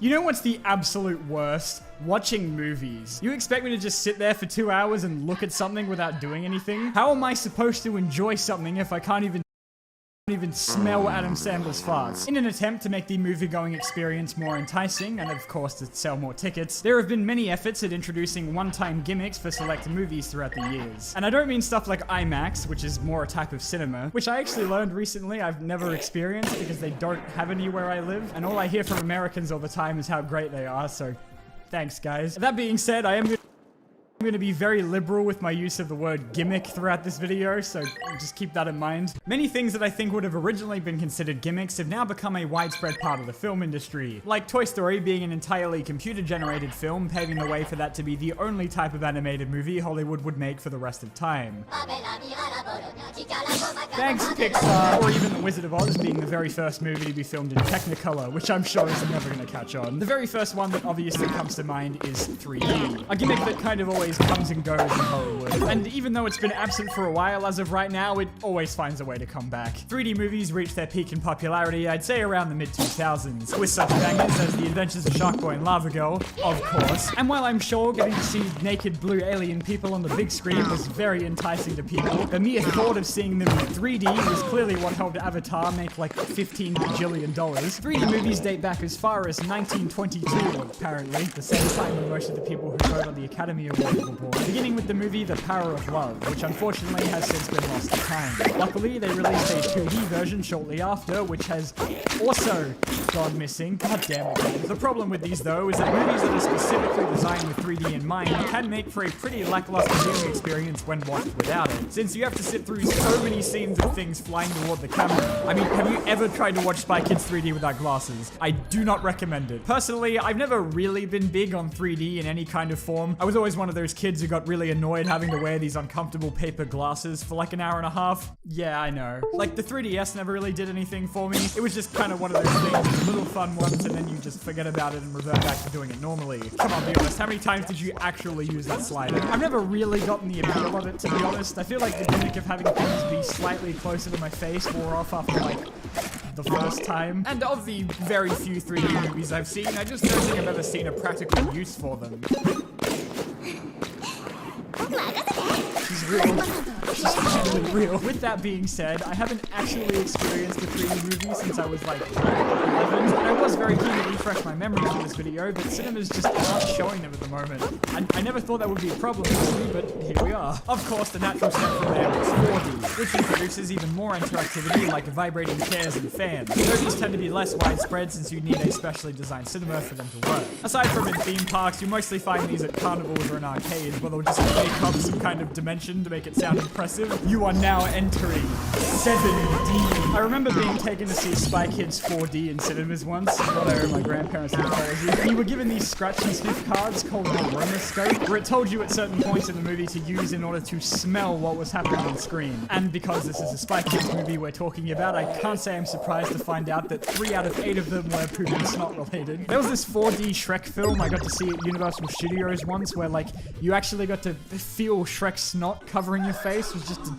You know what's the absolute worst? Watching movies. You expect me to just sit there for 2 hours and look at something without doing anything? How am I supposed to enjoy something if I can't even smell Adam Sandler's farts? In an attempt to make the movie-going experience more enticing, and of course to sell more tickets, there have been many efforts at introducing one-time gimmicks for select movies throughout the years. And I don't mean stuff like IMAX, which is more a type of cinema, which I actually learned recently I've never experienced because they don't have any where I live, and all I hear from Americans all the time is how great they are, so thanks guys. That being said, I am going to be very liberal with my use of the word gimmick throughout this video, so just keep that in mind. Many things that I think would have originally been considered gimmicks have now become a widespread part of the film industry, like Toy Story being an entirely computer-generated film, paving the way for that to be the only type of animated movie Hollywood would make for the rest of time. Thanks, Pixar! Or even The Wizard of Oz being the very first movie to be filmed in Technicolor, which I'm sure is never going to catch on. The very first one that obviously comes to mind is 3D, a gimmick that kind of always comes and goes in Hollywood. And even though it's been absent for a while, as of right now, it always finds a way to come back. 3D movies reached their peak in popularity, I'd say around the mid-2000s, with such bangers as The Adventures of Shark Boy and Lava Girl, of course. And while I'm sure getting to see naked blue alien people on the big screen was very enticing to people, the mere thought of seeing them in 3D was clearly what helped Avatar make like $15 bajillion. 3D movies date back as far as 1922, apparently, the same time when most of the people who vote on the Academy Award were born, beginning with the movie The Power of Love, which unfortunately has since been lost to time. Luckily, they released a 2D version shortly after, which has also gone missing. God damn it. The problem with these, though, is that movies that are specifically designed with 3D in mind can make for a pretty lackluster viewing experience when watched without it, since you have to sit through so many scenes of things flying toward the camera. I mean, have you ever tried to watch Spy Kids 3D without glasses? I do not recommend it. Personally, I've never really been big on 3D in any kind of form. I was always one of those kids who got really annoyed having to wear these uncomfortable paper glasses for like an hour and a half. Yeah, I know. Like, the 3DS never really did anything for me. It was just kind of one of those things, little fun ones, and then you just forget about it and revert back to doing it normally. Come on, be honest, how many times did you actually use that slider? I've never really gotten the appeal of it, to be honest. I feel like the gimmick of having things be slightly closer to my face wore off after, like, the first time. And of the very few 3D movies I've seen, I just don't think I've ever seen a practical use for them. She's real. She's actually real. With that being said, I haven't actually experienced a 3D movie since I was like 11. And I was very keen to refresh my memory for this video, but cinemas just aren't showing them at the moment. I never thought that would be a problem for me, but here we are. Of course, the natural step from there is 4D, which introduces even more interactivity like vibrating chairs and fans. Though these tend to be less widespread since you need a specially designed cinema for them to work. Aside from in theme parks, you mostly find these at carnivals or in arcades, where they'll just make up some kind of dimension to make it sound impressive. You are now entering 7D. I remember being taken to see Spy Kids 4D in cinemas once, what I owe my grandparents an apology. And you were given these scratch and sniff cards called an aromascope, where it told you at certain points in the movie to use in order to smell what was happening on screen. And because this is a Spy Kids movie we're talking about, I can't say I'm surprised to find out that 3 out of 8 of them were poop and snot related. There was this 4D Shrek film I got to see at Universal Studios once, where like you actually got to feel Shrek's snot covering your face. It was just a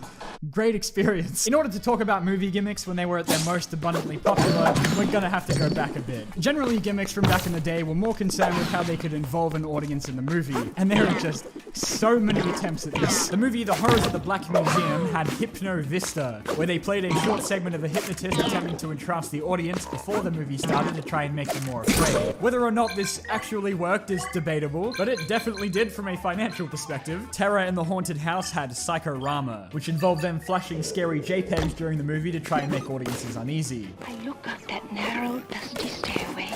great experience. In order to talk about movie gimmicks when they were at their most abundantly popular, we're gonna have to go back a bit. Generally, gimmicks from back in the day were more concerned with how they could involve an audience in the movie, and there are just so many attempts at this. The movie The Horrors of the Black Museum had Hypno Vista, where they played a short segment of a hypnotist attempting to entrance the audience before the movie started to try and make them more afraid. Whether or not this actually worked is debatable, but it definitely did from a financial perspective. Terror in the Haunted House had Psychorama, which involved them flashing scary JPEGs during the movie to try and make audiences uneasy. I look up that narrow, dusty stairway.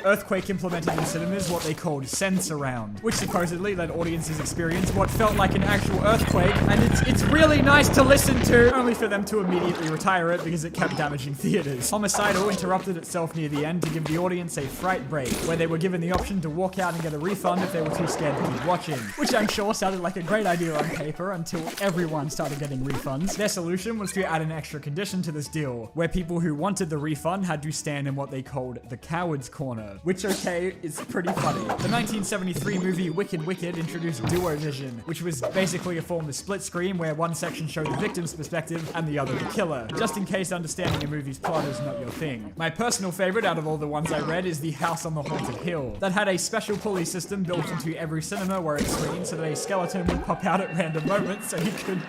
Earthquake implemented in cinemas what they called Sense Around, which supposedly let audiences experience what felt like an actual earthquake, and it's really nice to listen to, only for them to immediately retire it because it kept damaging theaters. Homicidal interrupted itself near the end to give the audience a fright break, where they were given the option to walk out and get a refund if they were too scared to keep watching, which I'm sure sounded like a great idea on paper until everyone started getting refunds. Their solution was to add an extra condition to this deal, where people who wanted the refund had to stand in what they called the coward's corner, which, okay, is pretty funny. The 1973 movie Wicked Wicked introduced duo vision, which was basically a form of split screen where one section showed the victim's perspective and the other the killer, just in case understanding a movie's plot is not your thing. My personal favorite out of all the ones I read is The House on the Haunted Hill, that had a special pulley system built into every cinema where it screened so that a skeleton would pop out at random moments so you could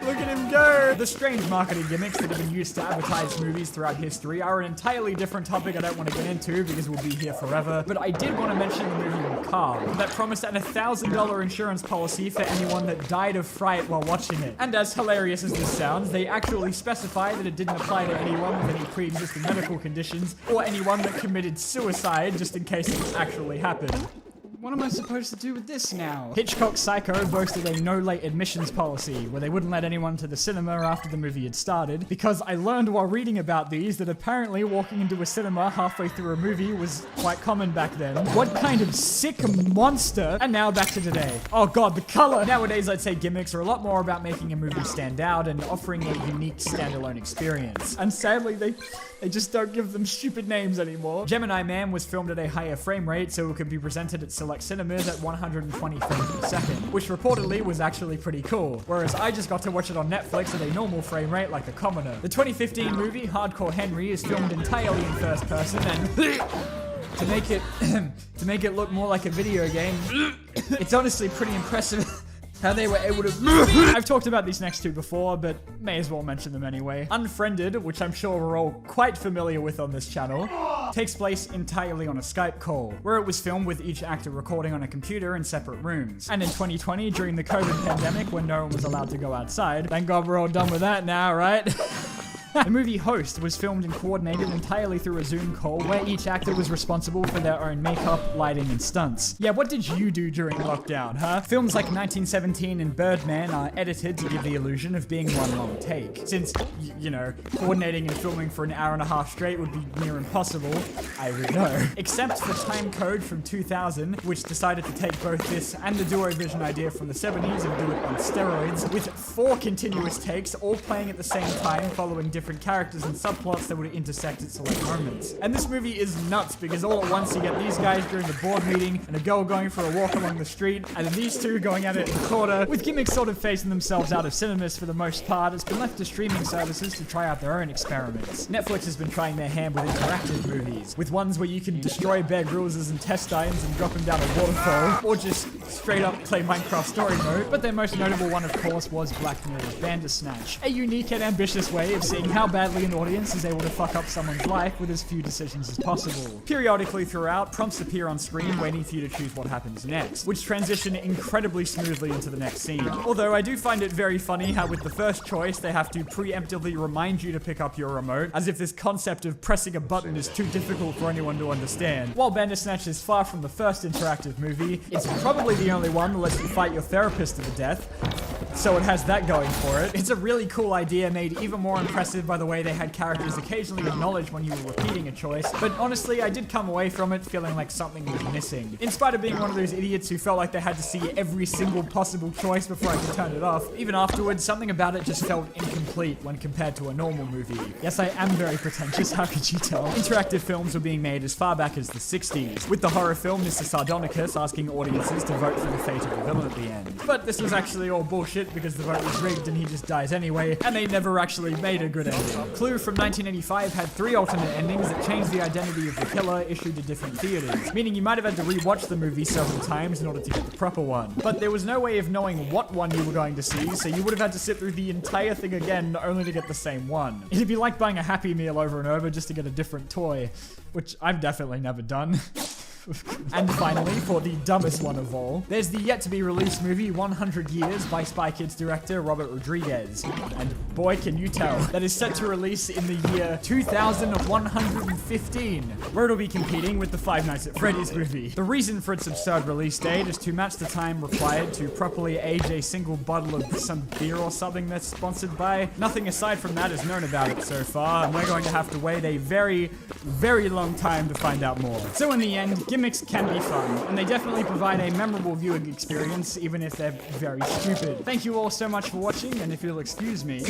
look at him go! The strange marketing gimmicks that have been used to advertise movies throughout history are an entirely different topic I don't want to get into because we'll be here forever, but I did want to mention the movie Macabre, that promised an $1,000 insurance policy for anyone that died of fright while watching it. And as hilarious as this sounds, they actually specify that it didn't apply to anyone with any pre-existing medical conditions or anyone that committed suicide, just in case it actually happened. What am I supposed to do with this now? Hitchcock's Psycho boasted a no late admissions policy where they wouldn't let anyone to the cinema after the movie had started, because I learned while reading about these that apparently walking into a cinema halfway through a movie was quite common back then. What kind of sick monster? And now back to today. Oh god, the color! Nowadays I'd say gimmicks are a lot more about making a movie stand out and offering a unique standalone experience. And sadly they just don't give them stupid names anymore. Gemini Man was filmed at a higher frame rate so it could be presented at select cinemas at 120 frames per second, which reportedly was actually pretty cool, whereas I just got to watch it on Netflix at a normal frame rate like a commoner. The 2015 movie Hardcore Henry is filmed entirely in first person and to make it look more like a video game, it's honestly pretty impressive how they were able to... I've talked about these next two before, but may as well mention them anyway. Unfriended, which I'm sure we're all quite familiar with on this channel, takes place entirely on a Skype call, where it was filmed with each actor recording on a computer in separate rooms. And in 2020, during the COVID pandemic, when no one was allowed to go outside, thank God we're all done with that now, right? The movie Host was filmed and coordinated entirely through a Zoom call where each actor was responsible for their own makeup, lighting, and stunts. Yeah, what did you do during lockdown, huh? Films like 1917 and Birdman are edited to give the illusion of being one long take. Since, you know, coordinating and filming for an hour and a half straight would be near impossible, I would know. Except for Time Code from 2000, which decided to take both this and the duo vision idea from the 70s and do it on steroids, with 4 continuous takes, all playing at the same time, following different characters and subplots that would intersect at select moments. And this movie is nuts because all at once you get these guys during the board meeting and a girl going for a walk along the street and then these two going at it in the corner, with gimmicks sort of phasing themselves out of cinemas for the most part. It's been left to streaming services to try out their own experiments. Netflix has been trying their hand with interactive movies, with ones where you can destroy Bear Grylls' intestines and drop him down a waterfall, or just straight up play Minecraft story mode. But their most notable one, of course, was Black Mirror's Bandersnatch, a unique and ambitious way of seeing how badly an audience is able to fuck up someone's life with as few decisions as possible. Periodically throughout, prompts appear on screen waiting for you to choose what happens next, which transition incredibly smoothly into the next scene. Although I do find it very funny how with the first choice they have to preemptively remind you to pick up your remote, as if this concept of pressing a button is too difficult for anyone to understand. While Bandersnatch is far from the first interactive movie, it's probably the only one that lets you fight your therapist to the death, so it has that going for it. It's a really cool idea, made even more impressive by the way they had characters occasionally acknowledge when you were repeating a choice, but honestly, I did come away from it feeling like something was missing. In spite of being one of those idiots who felt like they had to see every single possible choice before I could turn it off, even afterwards, something about it just felt incomplete when compared to a normal movie. Yes, I am very pretentious, how could you tell? Interactive films were being made as far back as the 60s, with the horror film Mr. Sardonicus asking audiences to vote for the fate of the villain at the end. But this was actually all bullshit because the vote was rigged and he just dies anyway, and they never actually made a good ending. Clue from 1985 had 3 alternate endings that changed the identity of the killer, issued to different theaters, meaning you might have had to rewatch the movie several times in order to get the proper one. But there was no way of knowing what one you were going to see, so you would have had to sit through the entire thing again only to get the same one. It'd be like buying a Happy Meal over and over just to get a different toy, which I've definitely never done. And finally, for the dumbest one of all, there's the yet-to-be-released movie 100 Years by Spy Kids director Robert Rodriguez. And boy, can you tell, that is set to release in the year 2115, where it'll be competing with the Five Nights at Freddy's movie. The reason for its absurd release date is to match the time required to properly age a single bottle of some beer or something that's sponsored by. Nothing aside from that is known about it so far, and we're going to have to wait a very, very long time to find out more. So in the end, gimmicks can be fun, and they definitely provide a memorable viewing experience, even if they're very stupid. Thank you all so much for watching, and if you'll excuse me...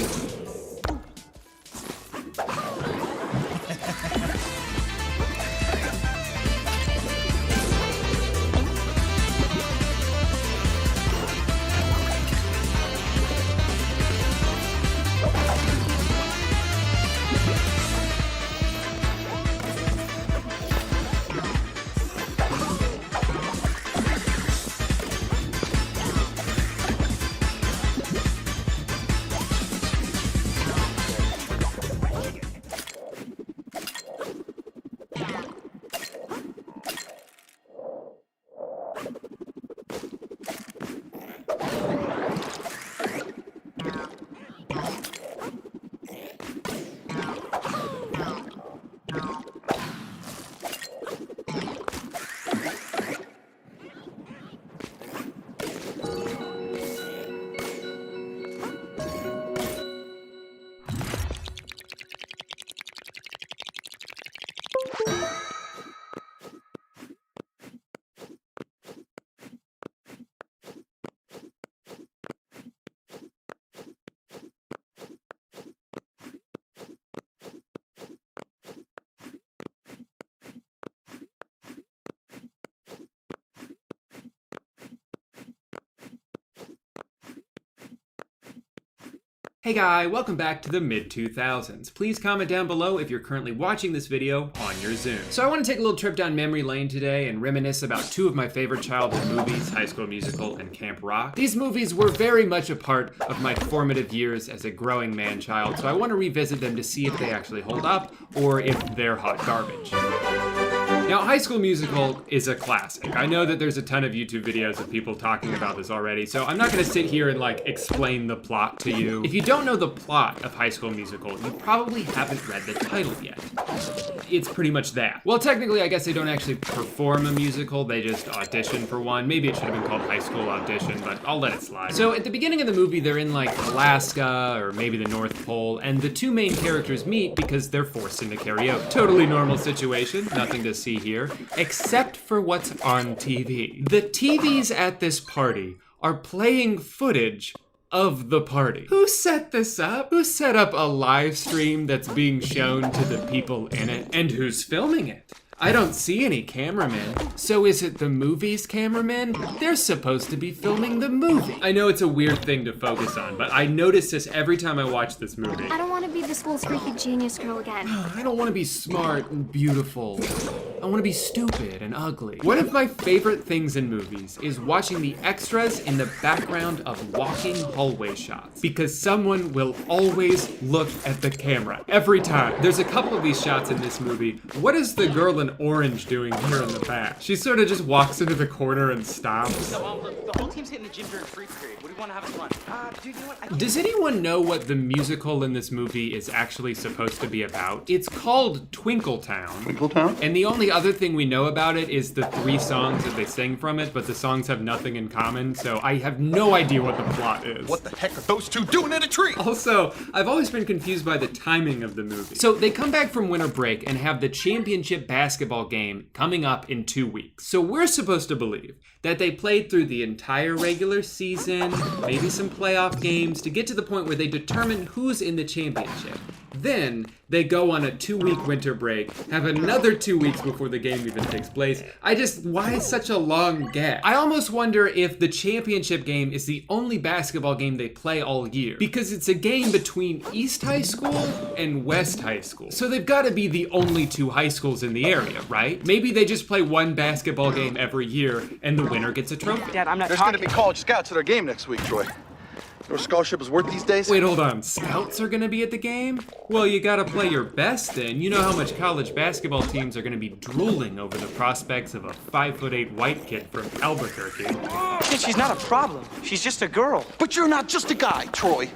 Hey guy, welcome back to the mid-2000s. Please comment down below if you're currently watching this video on your Zoom. So I want to take a little trip down memory lane today and reminisce about two of my favorite childhood movies, High School Musical and Camp Rock. These movies were very much a part of my formative years as a growing man-child, so I want to revisit them to see if they actually hold up or if they're hot garbage. Now, High School Musical is a classic. I know that there's a ton of YouTube videos of people talking about this already, so I'm not gonna sit here and like explain the plot to you. If you don't know the plot of High School Musical, you probably haven't read the title yet. It's pretty much that. Well, technically, I guess they don't actually perform a musical, they just audition for one. Maybe it should have been called High School Audition, but I'll let it slide. So at the beginning of the movie, they're in like Alaska or maybe the North Pole, and the two main characters meet because they're forced into karaoke. Totally normal situation, nothing to see here, except for what's on TV. The TVs at this party are playing footage of the party. Who set this up? Who set up a live stream that's being shown to the people in it? And who's filming it? I don't see any cameramen. So is it the movie's cameramen? They're supposed to be filming the movie. I know it's a weird thing to focus on, but I notice this every time I watch this movie. I don't want to be the school's freaky genius girl again. I don't want to be smart and beautiful. I want to be stupid and ugly. One of my favorite things in movies is watching the extras in the background of walking hallway shots, because someone will always look at the camera every time. There's a couple of these shots in this movie. What is the girl in orange doing here in the back? She sort of just walks into the corner and stops. The whole team's hitting the gym during free period. What do you want to have as fun? Dude, you know what? Does anyone know what the musical in this movie is actually supposed to be about? It's called Twinkletown. Twinkletown? And the only other thing we know about it is the 3 songs that they sing from it, but the songs have nothing in common, so I have no idea what the plot is. What the heck are those two doing in a tree? Also, I've always been confused by the timing of the movie. So they come back from winter break and have the championship basketball game coming up in 2 weeks. So we're supposed to believe that they played through the entire regular season, maybe some playoff games, to get to the point where they determine who's in the championship. Then they go on a 2-week winter break, have another 2 weeks before the game even takes place. Why such a long gap? I almost wonder if the championship game is the only basketball game they play all year, because it's a game between East High School and West High School. So they've got to be the only 2 high schools in the area, right? Maybe they just play one basketball game every year and the winner gets a trophy. Dad, I'm not There's talking. gonna be college scouts at our game next week, Troy. You know what a scholarship is worth these days? Wait, hold on. Scouts are gonna be at the game? Well, you gotta play your best then. You know how much college basketball teams are gonna be drooling over the prospects of a 5'8" white kid from Albuquerque. Kid, she's not a problem. She's just a girl. But you're not just a guy, Troy.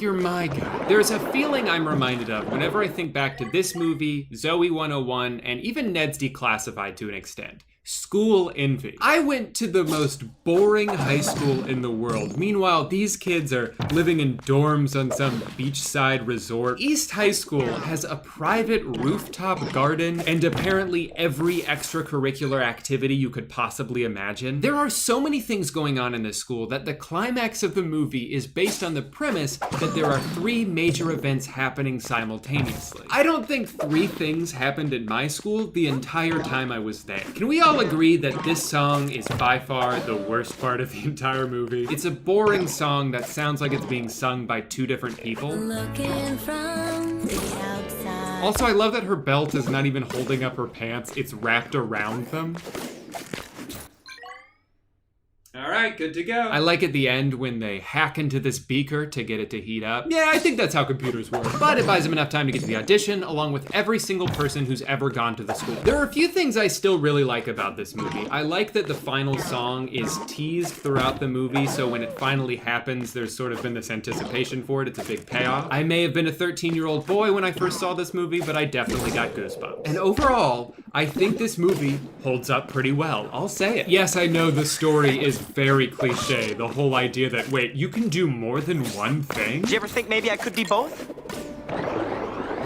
You're my guy. There's a feeling I'm reminded of whenever I think back to this movie, Zoe 101, and even Ned's Declassified to an extent. School envy. I went to the most boring high school in the world. Meanwhile, these kids are living in dorms on some beachside resort. East High School has a private rooftop garden and apparently every extracurricular activity you could possibly imagine. There are so many things going on in this school that the climax of the movie is based on the premise that there are 3 major events happening simultaneously. I don't think 3 things happened in my school the entire time I was there. Can we all agree that this song is by far the worst part of the entire movie? It's a boring song that sounds like it's being sung by 2 different people. Looking from the outside. Also, I love that her belt is not even holding up her pants, it's wrapped around them. All right, good to go. I like at the end when they hack into this beaker to get it to heat up. Yeah, I think that's how computers work. But it buys them enough time to get to the audition, along with every single person who's ever gone to the school. There are a few things I still really like about this movie. I like that the final song is teased throughout the movie, so when it finally happens, there's sort of been this anticipation for it. It's a big payoff. I may have been a 13-year-old boy when I first saw this movie, but I definitely got goosebumps. And overall, I think this movie holds up pretty well. I'll say it. Yes, I know the story is very cliche. The whole idea that, wait, you can do more than one thing? Did you ever think maybe I could be both?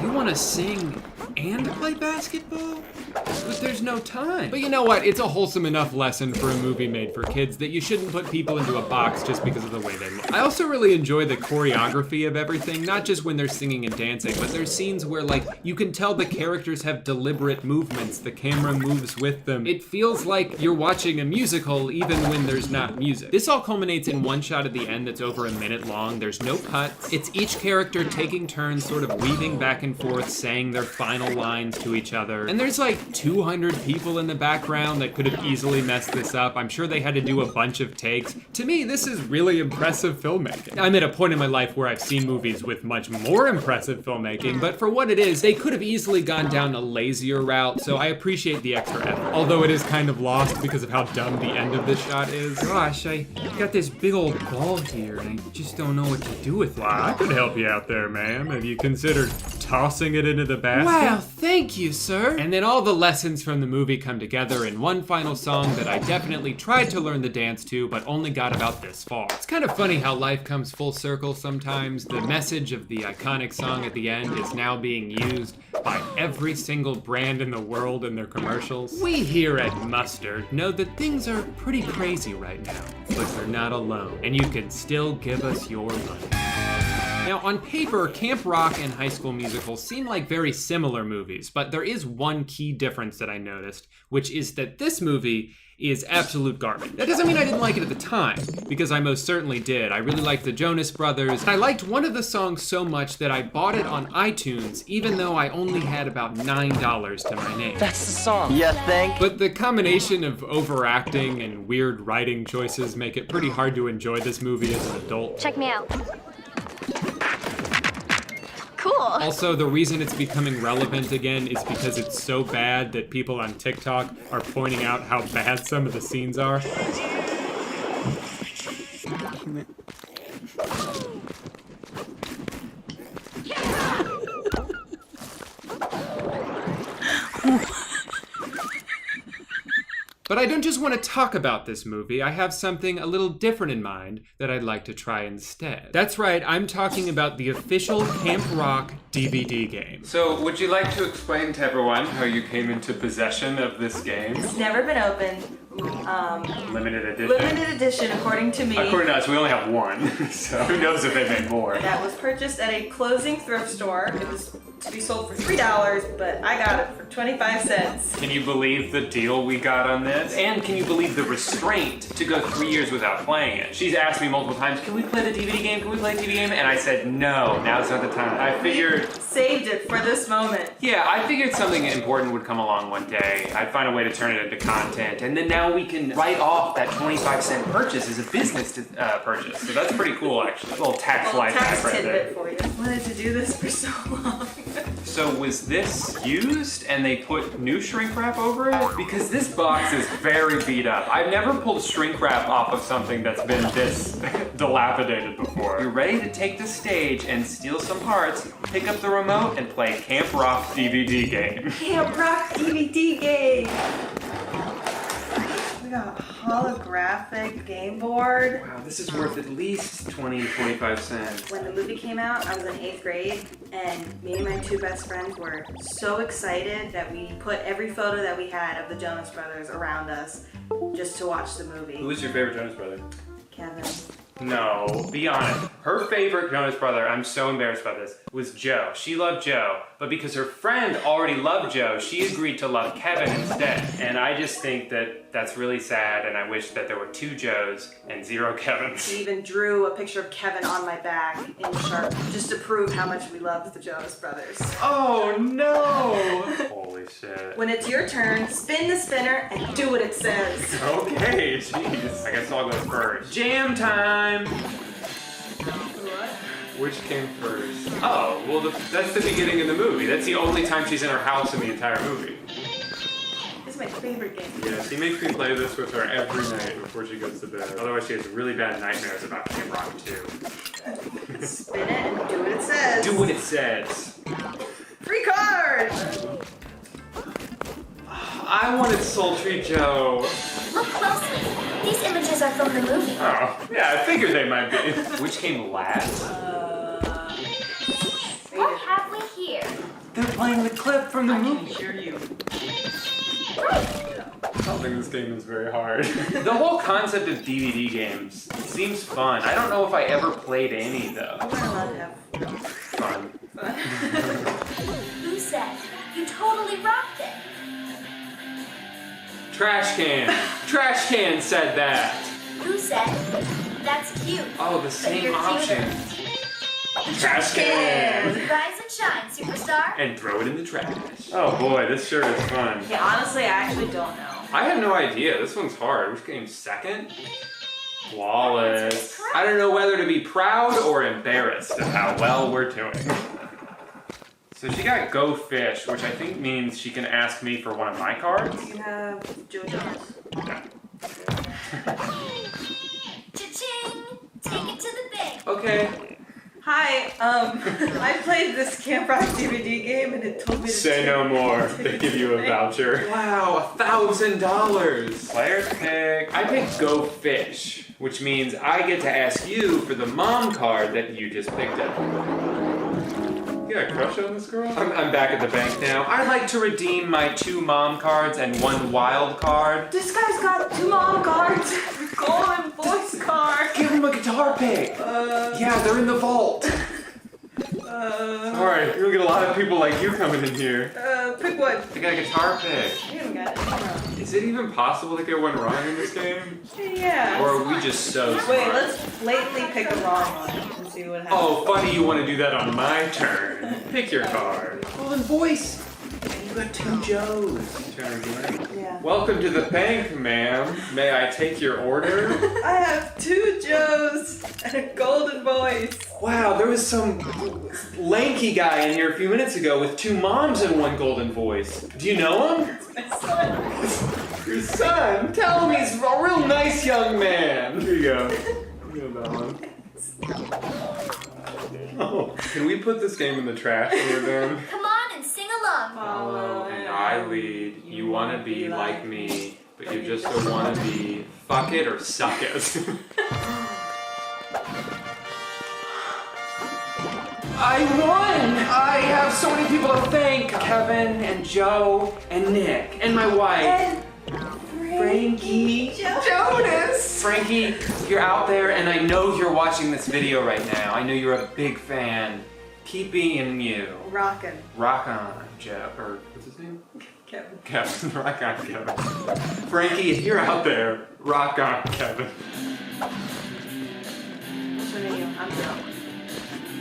You want to sing and play basketball? But there's no time. But you know what? It's a wholesome enough lesson for a movie made for kids that you shouldn't put people into a box just because of the way they look. I also really enjoy the choreography of everything, not just when they're singing and dancing, but there's scenes where like you can tell the characters have deliberate movements, the camera moves with them. It feels like you're watching a musical even when there's not music. This all culminates in one shot at the end that's over a minute long. There's no cuts. It's each character taking turns sort of weaving back and forth, saying their final lines to each other. And there's like 200 people in the background that could have easily messed this up. I'm sure they had to do a bunch of takes. To me, this is really impressive filmmaking. I'm at a point in my life where I've seen movies with much more impressive filmmaking, but for what it is, they could have easily gone down a lazier route, so I appreciate the extra effort. Although it is kind of lost because of how dumb the end of this shot is. Gosh, I got this big old ball here, and I just don't know what to do with it. Well, I could help you out there, ma'am. Have you considered tossing it into the basket? Wow, thank you, sir. And then all the lessons from the movie come together in one final song that I definitely tried to learn the dance to, but only got about this far. It's kind of funny how life comes full circle sometimes. The message of the iconic song at the end is now being used by every single brand in the world in their commercials. We here at Mustard know that things are pretty crazy right now, but you're not alone, and you can still give us your money. Now, on paper, Camp Rock and High School Musical seem like very similar movies, but there is one key difference that I noticed, which is that this movie is absolute garbage. That doesn't mean I didn't like it at the time, because I most certainly did. I really liked the Jonas Brothers. I liked one of the songs so much that I bought it on iTunes, even though I only had about $9 to my name. That's the song. You think? But the combination of overacting and weird writing choices make it pretty hard to enjoy this movie as an adult. Check me out. Cool. Also, the reason it's becoming relevant again is because it's so bad that people on TikTok are pointing out how bad some of the scenes are. But I don't just want to talk about this movie, I have something a little different in mind that I'd like to try instead. That's right, I'm talking about the official Camp Rock DVD game. So, would you like to explain to everyone how you came into possession of this game? It's never been opened. Limited edition. Limited edition, according to me. According to us, we only have one, so who knows if they made more. That was purchased at a closing thrift store. It was to be sold for $3, but I got it for 25 cents. Can you believe the deal we got on this? And can you believe the restraint to go 3 years without playing it? She's asked me multiple times, can we play the DVD game? Can we play the DVD game? And I said, no, now's not the time. I figured... Saved it for this moment. Yeah, I figured something important would come along one day. I'd find a way to turn it into content, and then now we can write off that 25-cent purchase as a business purchase. So that's pretty cool, actually. A little tax life hack right there. Tidbit for you. I wanted to do this for so long. So was this used and they put new shrink wrap over it? Because this box is very beat up. I've never pulled shrink wrap off of something that's been this dilapidated before. You're ready to take the stage and steal some parts, pick up the remote, and play Camp Rock DVD game. Camp Rock DVD game. We got a holographic game board. Wow, this is worth at least 20, 25 cents. When the movie came out, I was in 8th grade, and me and my two best friends were so excited that we put every photo that we had of the Jonas Brothers around us just to watch the movie. Who was your favorite Jonas brother? Kevin. No, be honest. Her favorite Jonas brother, I'm so embarrassed about this, was Joe. She loved Joe, but because her friend already loved Joe, she agreed to love Kevin instead. And I just think that that's really sad, and I wish that there were 2 Joes and 0 Kevins. She even drew a picture of Kevin on my back in Sharpie just to prove how much we loved the Jonas Brothers. Oh no! Holy shit. When it's your turn, spin the spinner and do what it says. Okay, jeez. I guess I'll go first. Jam time! What? Which came first? Oh, well that's the beginning of the movie. That's the only time she's in her house in the entire movie. This is my favorite game. Yeah, she makes me play this with her every night before she goes to bed. Otherwise she has really bad nightmares about Camp Rock 2. Spin it and do what it says. Do what it says. Free card! I wanted Sultry Joe. Look closely. These images are from the movie. Oh, yeah, I figured they might be. Which came last? What have we here? They're playing the clip from the movie. I can hear you. I don't think this game is very hard. The whole concept of DVD games seems fun. I don't know if I ever played any though. We're allowed to have Fun. Who said? You totally rocked it. Trash can. Trash can said that. Who said? That's cute. Oh, the But same you're option. Trash can. Rise and shine, superstar. And throw it in the trash. Oh boy, this sure is fun. Yeah, honestly, I actually don't know. I have no idea. This one's hard. Which game's second? Flawless. I don't know whether to be proud or embarrassed of how well we're doing. So she got Go Fish, which I think means she can ask me for one of my cards. You have JoJo's. Okay. Cha-ching! Take it to the bank. Okay. Hi, I played this Camp Rock DVD game and it told me to Say no more. They give you a voucher. Wow, $1,000. Player's pick. I picked Go Fish, which means I get to ask you for the mom card that you just picked up. You got a crush on this girl? I'm back at the bank now. I'd like to redeem my 2 mom cards and 1 wild card. This guy's got 2 mom cards, golden voice card. Give him a guitar pick. Yeah, they're in the vault. Alright, you'll get a lot of people like you coming in here. Pick one. I got a guitar pick. You haven't got it. Is it even possible to get one wrong in this game? Yeah. Or are we just so smart? Wait, let's blatantly pick a wrong one and see what happens. Oh, funny you want to do that on my turn. Pick your card. Golden voice. And you got 2 Joes. Yeah. Welcome to the bank, ma'am. May I take your order? I have 2 Joes and a golden voice. Wow, there was some lanky guy in here a few minutes ago with 2 moms and 1 golden voice. Do you know him? My son. Your son? Tell him he's a real nice young man. Here you go. You got that one. Oh, can we put this game in the trash when we're done? Come on and sing along. Follow and I lead. You wanna be like me, but you just don't wanna be. Fuck it or suck it. I won! I have so many people to thank. Kevin and Joe and Nick and my wife. And Frankie Jonas! Frankie, you're out there and I know you're watching this video right now. I know you're a big fan. Keep being you. Rockin'. Rock on, Joe. Or what's his name? Kevin. Kevin. Rock on, Kevin. Frankie, if you're out there, rock on, Kevin. Which one are you? I'm Joe.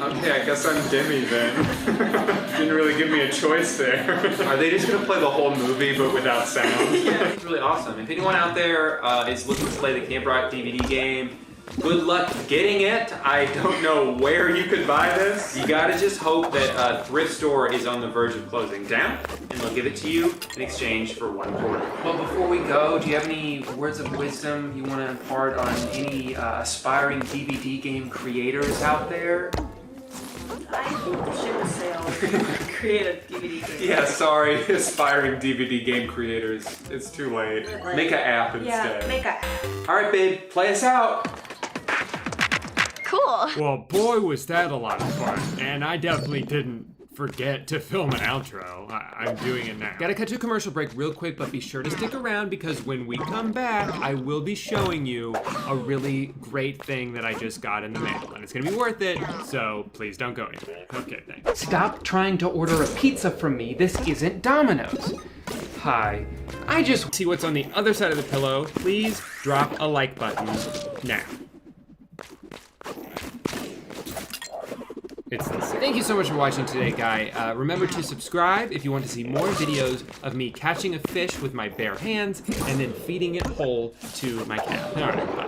Okay, I guess I'm Demi then. Didn't really give me a choice there. Are they just gonna play the whole movie but without sound? Yeah. It's really awesome. If anyone out there is looking to play the Camp Rock DVD game, good luck getting it. I don't know where you could buy this. You gotta just hope that a thrift store is on the verge of closing down and they'll give it to you in exchange for 1 quarter. Well, before we go, do you have any words of wisdom you want to impart on any aspiring DVD game creators out there? I think the ship has sailed. Create a DVD game. Yeah, sorry, aspiring DVD game creators. It's too late. Make an app instead. Yeah, make a. Alright, babe, play us out. Cool. Well, boy, was that a lot of fun. And I definitely didn't forget to film an outro. I'm doing it now. Gotta cut to a commercial break real quick, but be sure to stick around because when we come back, I will be showing you a really great thing that I just got in the mail. And it's gonna be worth it, so please don't go anywhere. Okay, thanks. Stop trying to order a pizza from me. This isn't Domino's. Hi, I just See what's on the other side of the pillow. Please drop a like button now. It's the same. Thank you so much for watching today, guy. Remember to subscribe if you want to see more videos of me catching a fish with my bare hands and then feeding it whole to my cat. All right, bye.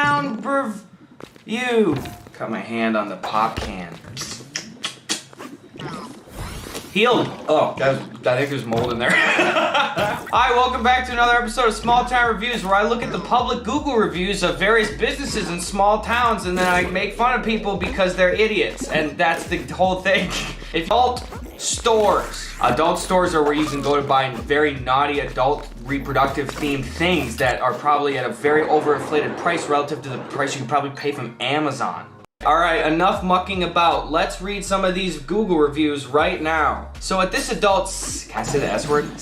town review. Cut my hand on the pop can. Healed. Oh, I think there's mold in there. Hi, welcome back to another episode of Small Town Reviews, where I look at the public Google reviews of various businesses in small towns, and then I make fun of people because they're idiots, and that's the whole thing. Adult stores are where you can go to buy very naughty adult reproductive themed things that are probably at a very overinflated price relative to the price you could probably pay from Amazon. Alright, enough mucking about. Let's read some of these Google reviews right now. So at this adult, can I say the S word?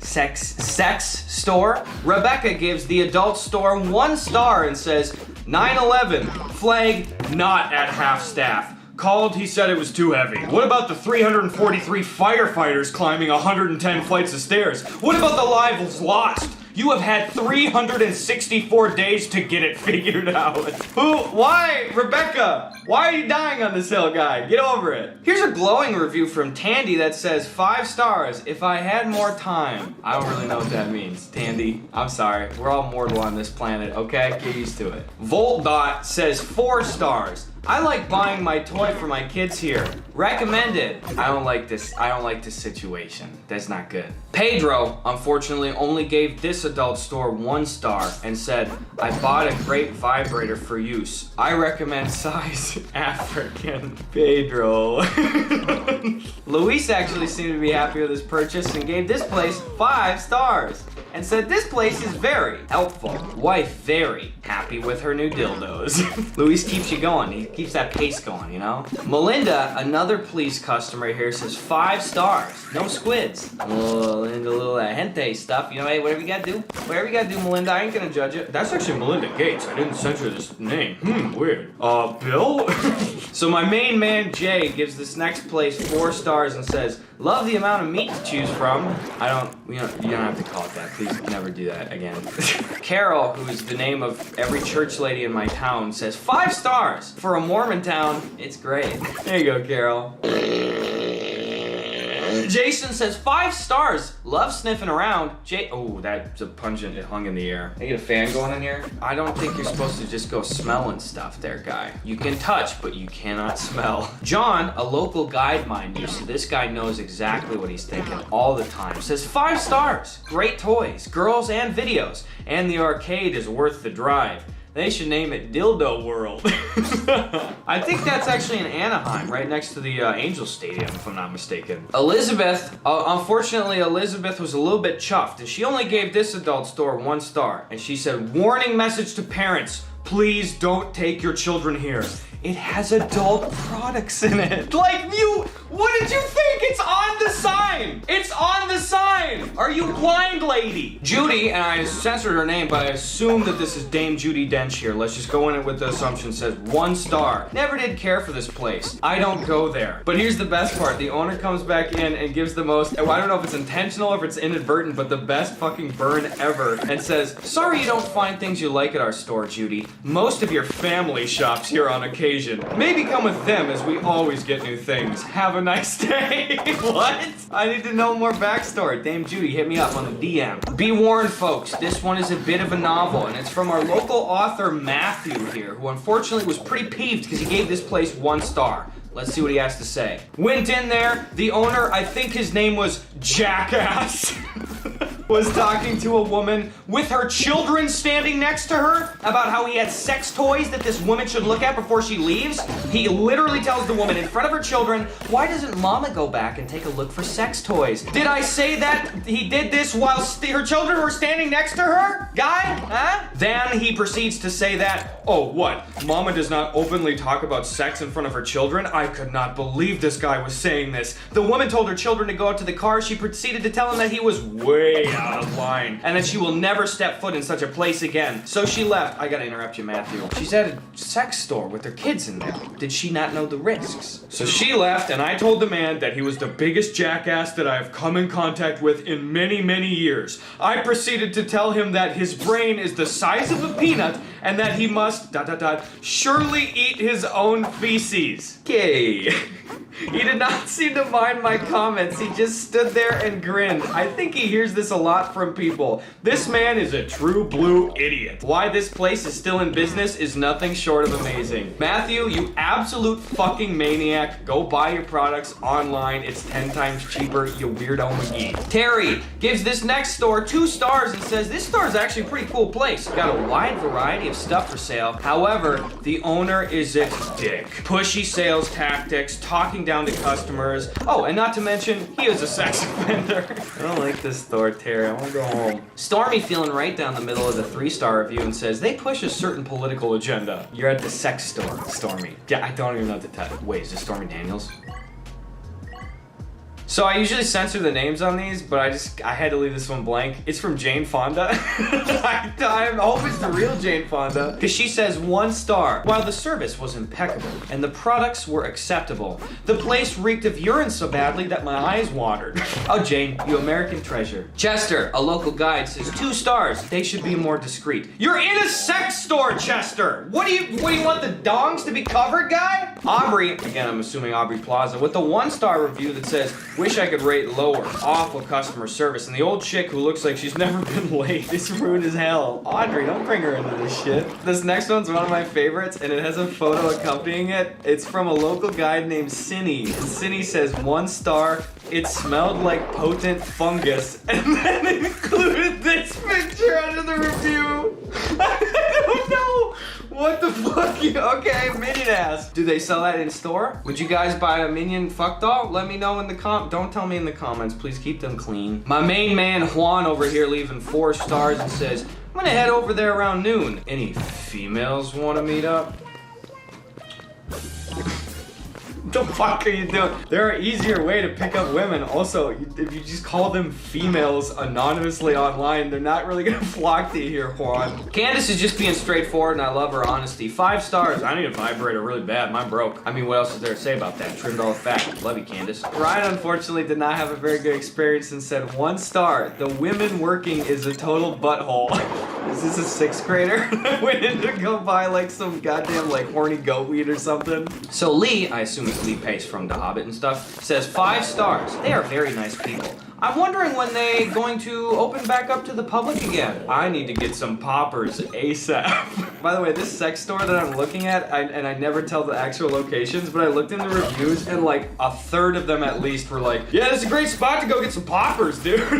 Sex store, Rebecca gives the adult store 1 star and says, 9/11, flag not at half staff. Called, he said it was too heavy. What about the 343 firefighters climbing 110 flights of stairs? What about the lives lost? You have had 364 days to get it figured out. Why? Rebecca, why are you dying on this hill, guy? Get over it. Here's a glowing review from Tandy that says 5 stars, if I had more time. I don't really know what that means, Tandy. I'm sorry, we're all mortal on this planet, okay? Get used to it. VoltDot says 4 stars. I like buying my toy for my kids here. Recommended. I don't like this situation. That's not good. Pedro, unfortunately, only gave this adult store 1 star and said, I bought a great vibrator for use. I recommend size African. Pedro. Luis actually seemed to be happy with his purchase and gave this place 5 stars. And said this place is very helpful. Wife very happy with her new dildos. Luis keeps you going. He keeps that pace going, you know? Melinda, another pleased customer here, says 5 stars. No squids. Melinda, little gente stuff. You know, hey, whatever you gotta do. Whatever you gotta do, Melinda. I ain't gonna judge it. That's actually Melinda Gates. I didn't censor this name. Weird. Bill? So my main man, Jay, gives this next place 4 stars and says, love the amount of meat to choose from. You don't have to call it that. Please never do that again. Carol, who is the name of every church lady in my town, says 5 stars. For a Mormon town, it's great. There you go, Carol. Jason says 5 stars. Love sniffing around. Oh, that's a pungent. It hung in the air. I get a fan going in here. I don't think you're supposed to just go smelling stuff there, guy. You can touch, but you cannot smell. John, a local guide, mind you, so this guy knows exactly what he's thinking all the time, says 5 stars. Great toys, girls, and videos. And the arcade is worth the drive. They should name it Dildo World. I think that's actually in Anaheim, right next to the Angels Stadium, if I'm not mistaken. Elizabeth, unfortunately, Elizabeth was a little bit chuffed, and she only gave this adult store 1 star. And she said, warning message to parents, please don't take your children here. It has adult products in it. Like, what did you think? It's on the sign. It's on the sign. Are you blind, lady? Judy, and I censored her name, but I assume that this is Dame Judi Dench here. Let's just go in it with the assumption, says 1 star. Never did care for this place. I don't go there. But here's the best part. The owner comes back in and gives the most, I don't know if it's intentional or if it's inadvertent, but the best fucking burn ever, and says, sorry you don't find things you like at our store, Judy. Most of your family shops here on occasion. Maybe come with them, as we always get new things. Have a nice day. What? I need to know more backstory. Dame Judy, hit me up on the DM. Be warned, folks, this one is a bit of a novel, and it's from our local author, Matthew here, who unfortunately was pretty peeved because he gave this place 1 star. Let's see what he has to say. Went in there, the owner, I think his name was Jackass, was talking to a woman with her children standing next to her about how he had sex toys that this woman should look at before she leaves. He literally tells the woman in front of her children, why doesn't mama go back and take a look for sex toys? Did I say that he did this while her children were standing next to her? Guy? Huh? Then he proceeds to say that, oh, what? Mama does not openly talk about sex in front of her children? I could not believe this guy was saying this. The woman told her children to go out to the car. She proceeded to tell him that he was way out of line and that she will never step foot in such a place again. So she left. I gotta interrupt you, Matthew. She's at a sex store with her kids in there. Did she not know the risks? So she left, and I told the man that he was the biggest jackass that I have come in contact with in many, many years. I proceeded to tell him that his brain is the size of a peanut and that he must, surely eat his own feces. Okay. He did not seem to mind my comments. He just stood there and grinned. I think he hears this a lot. lot from people. This man is a true blue idiot. Why this place is still in business is nothing short of amazing. Matthew, you absolute fucking maniac. Go buy your products online. It's 10 times cheaper, you weirdo McGee. Terry gives this next store 2 stars and says this store is actually a pretty cool place. Got a wide variety of stuff for sale. However, the owner is a dick. Pushy sales tactics, talking down to customers. Oh, and not to mention, he is a sex offender. I don't like this store, Terry. I want to go home. Stormy feeling right down the middle of the 3-star review and says they push a certain political agenda. You're at the sex store, Stormy. Yeah, I don't even know what to tell you. Wait, is this Stormy Daniels? So I usually censor the names on these, but I had to leave this one blank. It's from Jane Fonda. I hope it's the real Jane Fonda. Because she says 1 star. While the service was impeccable and the products were acceptable, the place reeked of urine so badly that my eyes watered. Oh, Jane, you American treasure. Chester, a local guide, says 2 stars. They should be more discreet. You're in a sex store, Chester. What do you want the dongs to be covered, guy? Aubrey, again, I'm assuming Aubrey Plaza, with a 1-star review that says, wish I could rate lower. Awful customer service. And the old chick who looks like she's never been late. It's rude as hell. Audrey, don't bring her into this shit. This next one's one of my favorites, and it has a photo accompanying it. It's from a local guide named Cinny. And Cinny says 1 star. It smelled like potent fungus. And then included this picture under the review. I don't know. What the fuck? Okay, Minion ass. Do they sell that in store? Would you guys buy a Minion fuck doll? Let me know in the don't tell me in the comments. Please keep them clean. My main man Juan over here leaving 4 stars and says, I'm gonna head over there around noon. Any females wanna meet up? What the fuck are you doing? There are easier way to pick up women. Also, if you just call them females anonymously online, they're not really gonna flock to you here, Juan. Candace is just being straightforward and I love her honesty. 5 stars. I need a vibrator really bad. Mine broke. I mean, what else is there to say about that? Trimmed all the fat. Love you, Candace. Ryan unfortunately did not have a very good experience and said 1 star. The women working is a total butthole. Is this a 6th grader? I went in to go buy like some goddamn like horny goat weed or something. So Lee, I assume it's Lee Pace from The Hobbit and stuff, says 5 stars. They are very nice people. I'm wondering when they going to open back up to the public again. I need to get some poppers ASAP. By the way, this sex store that I'm looking at, and I never tell the actual locations, but I looked in the reviews and like a third of them at least were like, yeah, this is a great spot to go get some poppers, dude.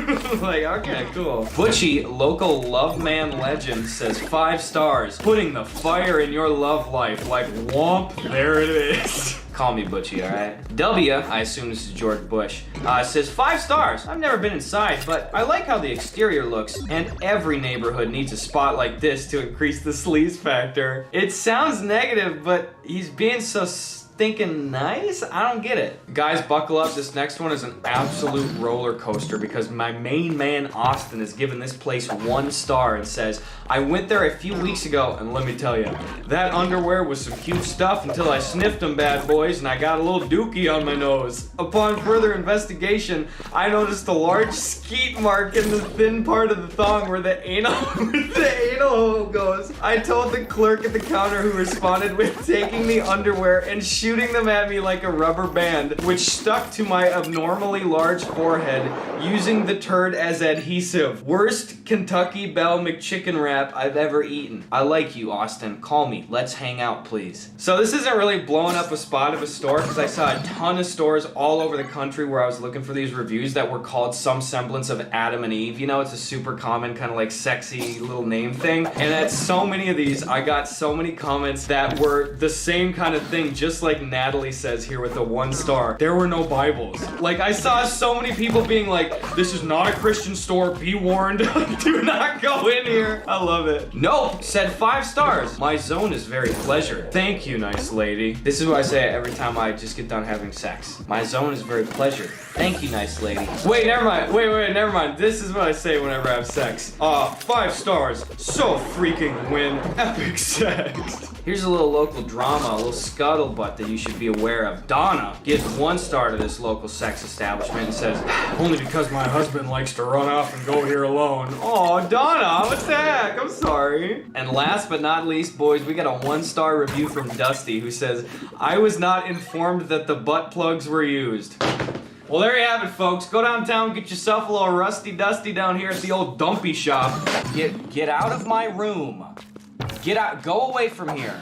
Like, okay, cool. Butchie, local love man legend, says 5 stars. Putting the fire in your love life, like womp, there it is. Call me Butchie, alright? W, I assume this is George Bush, says 5 stars. I've never been inside, but I like how the exterior looks, and every neighborhood needs a spot like this to increase the sleaze factor. It sounds negative, but he's being so stinking nice? I don't get it. Guys, buckle up. This next one is an absolute roller coaster because my main man, Austin, has given this place 1 star and says, I went there a few weeks ago, and let me tell you, that underwear was some cute stuff until I sniffed them bad boys and I got a little dookie on my nose. Upon further investigation, I noticed a large skeet mark in the thin part of the thong where the anal hole goes. I told the clerk at the counter who responded with taking the underwear and shooting them at me like a rubber band, which stuck to my abnormally large forehead, using the turd as adhesive. Worst Kentucky Bell McChicken wrap I've ever eaten. I like you, Austin. Call me. Let's hang out, please. So this isn't really blowing up a spot of a store because I saw a ton of stores all over the country where I was looking for these reviews that were called some semblance of Adam and Eve. You know, it's a super common kind of like sexy little name thing. And at so many of these, I got so many comments that were the same kind of thing, just like Natalie says here with the 1 star. There were no Bibles. Like, I saw so many people being like, this is not a Christian store, be warned. Do not go in here. I love it. Nope, said 5 stars. My zone is very pleasure. Thank you, nice lady. This is what I say every time I just get done having sex. My zone is very pleasure. Thank you, nice lady. Wait, never mind. Wait, never mind. This is what I say whenever I have sex. 5 stars. So freaking win. Epic sex. Here's a little local drama, a little scuttlebutt that you should be aware of. Donna gives 1 star to this local sex establishment and says, only because my husband likes to run off and go here alone. Aw, Donna, what the heck? I'm sorry. And last but not least, boys, we got a 1 star review from Dusty who says, I was not informed that the butt plugs were used. Well, there you have it, folks. Go downtown, get yourself a little rusty dusty down here at the old dumpy shop. Get out of my room. Get out. Go away from here.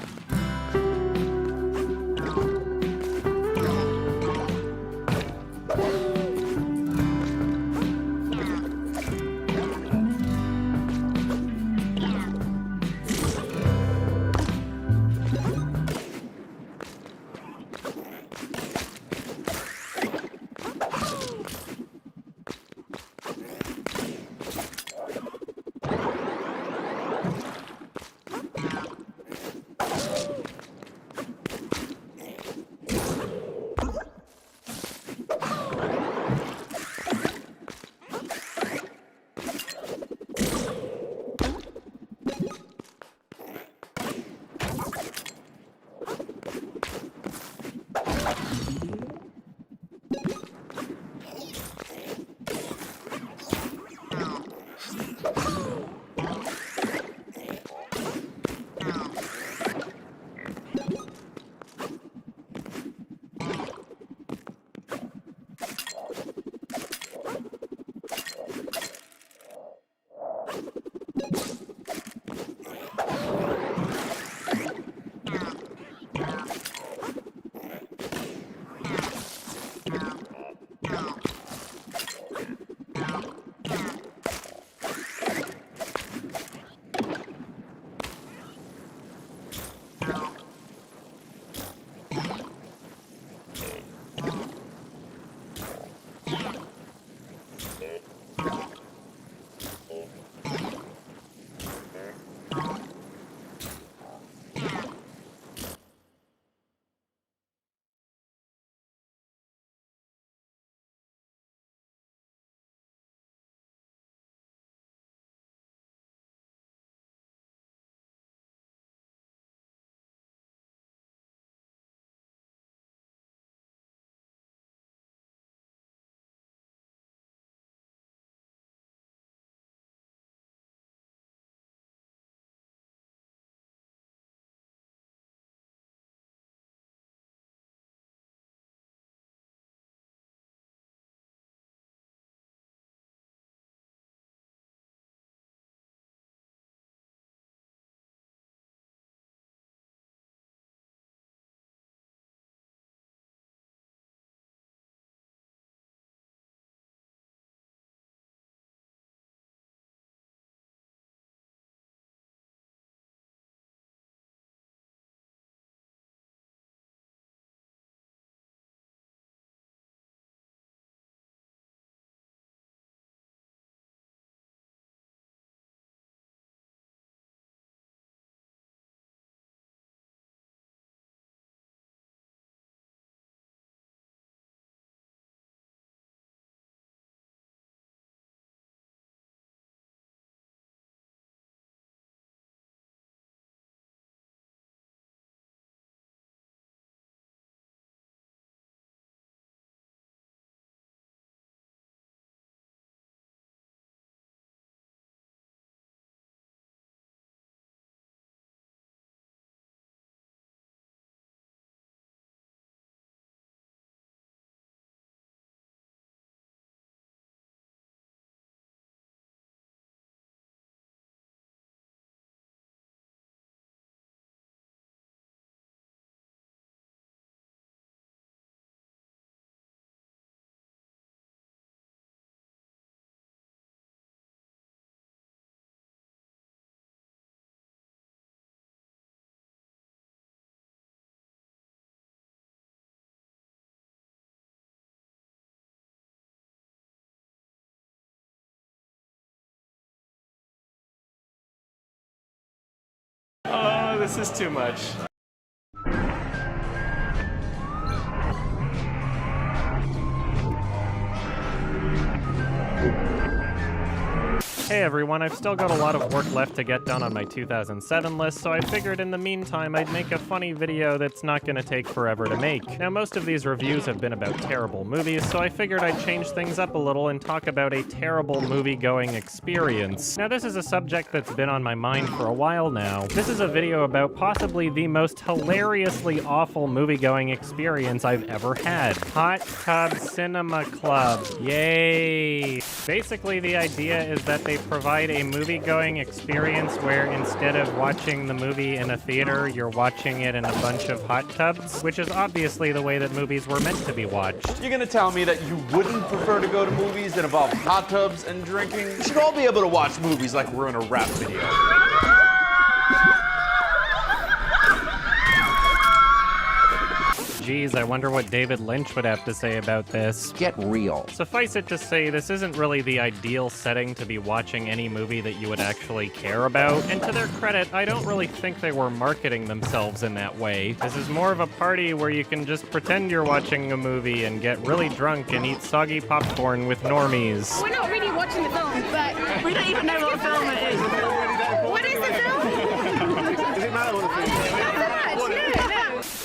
Oh, this is too much. Hey everyone, I've still got a lot of work left to get done on my 2007 list, so I figured in the meantime I'd make a funny video that's not gonna take forever to make. Now most of these reviews have been about terrible movies, so I figured I'd change things up a little and talk about a terrible movie-going experience. Now this is a subject that's been on my mind for a while now. This is a video about possibly the most hilariously awful movie-going experience I've ever had. Hot Tub Cinema Club. Yay! Basically the idea is that they provide a movie-going experience where instead of watching the movie in a theater, you're watching it in a bunch of hot tubs, which is obviously the way that movies were meant to be watched. You're gonna tell me that you wouldn't prefer to go to movies that involve hot tubs and drinking? We should all be able to watch movies like we're in a rap video. Geez, I wonder what David Lynch would have to say about this. Get real. Suffice it to say, this isn't really the ideal setting to be watching any movie that you would actually care about. And to their credit, I don't really think they were marketing themselves in that way. This is more of a party where you can just pretend you're watching a movie and get really drunk and eat soggy popcorn with normies. We're not really watching the film, but we don't even know what film it is. What is the film? Does it matter what the film is?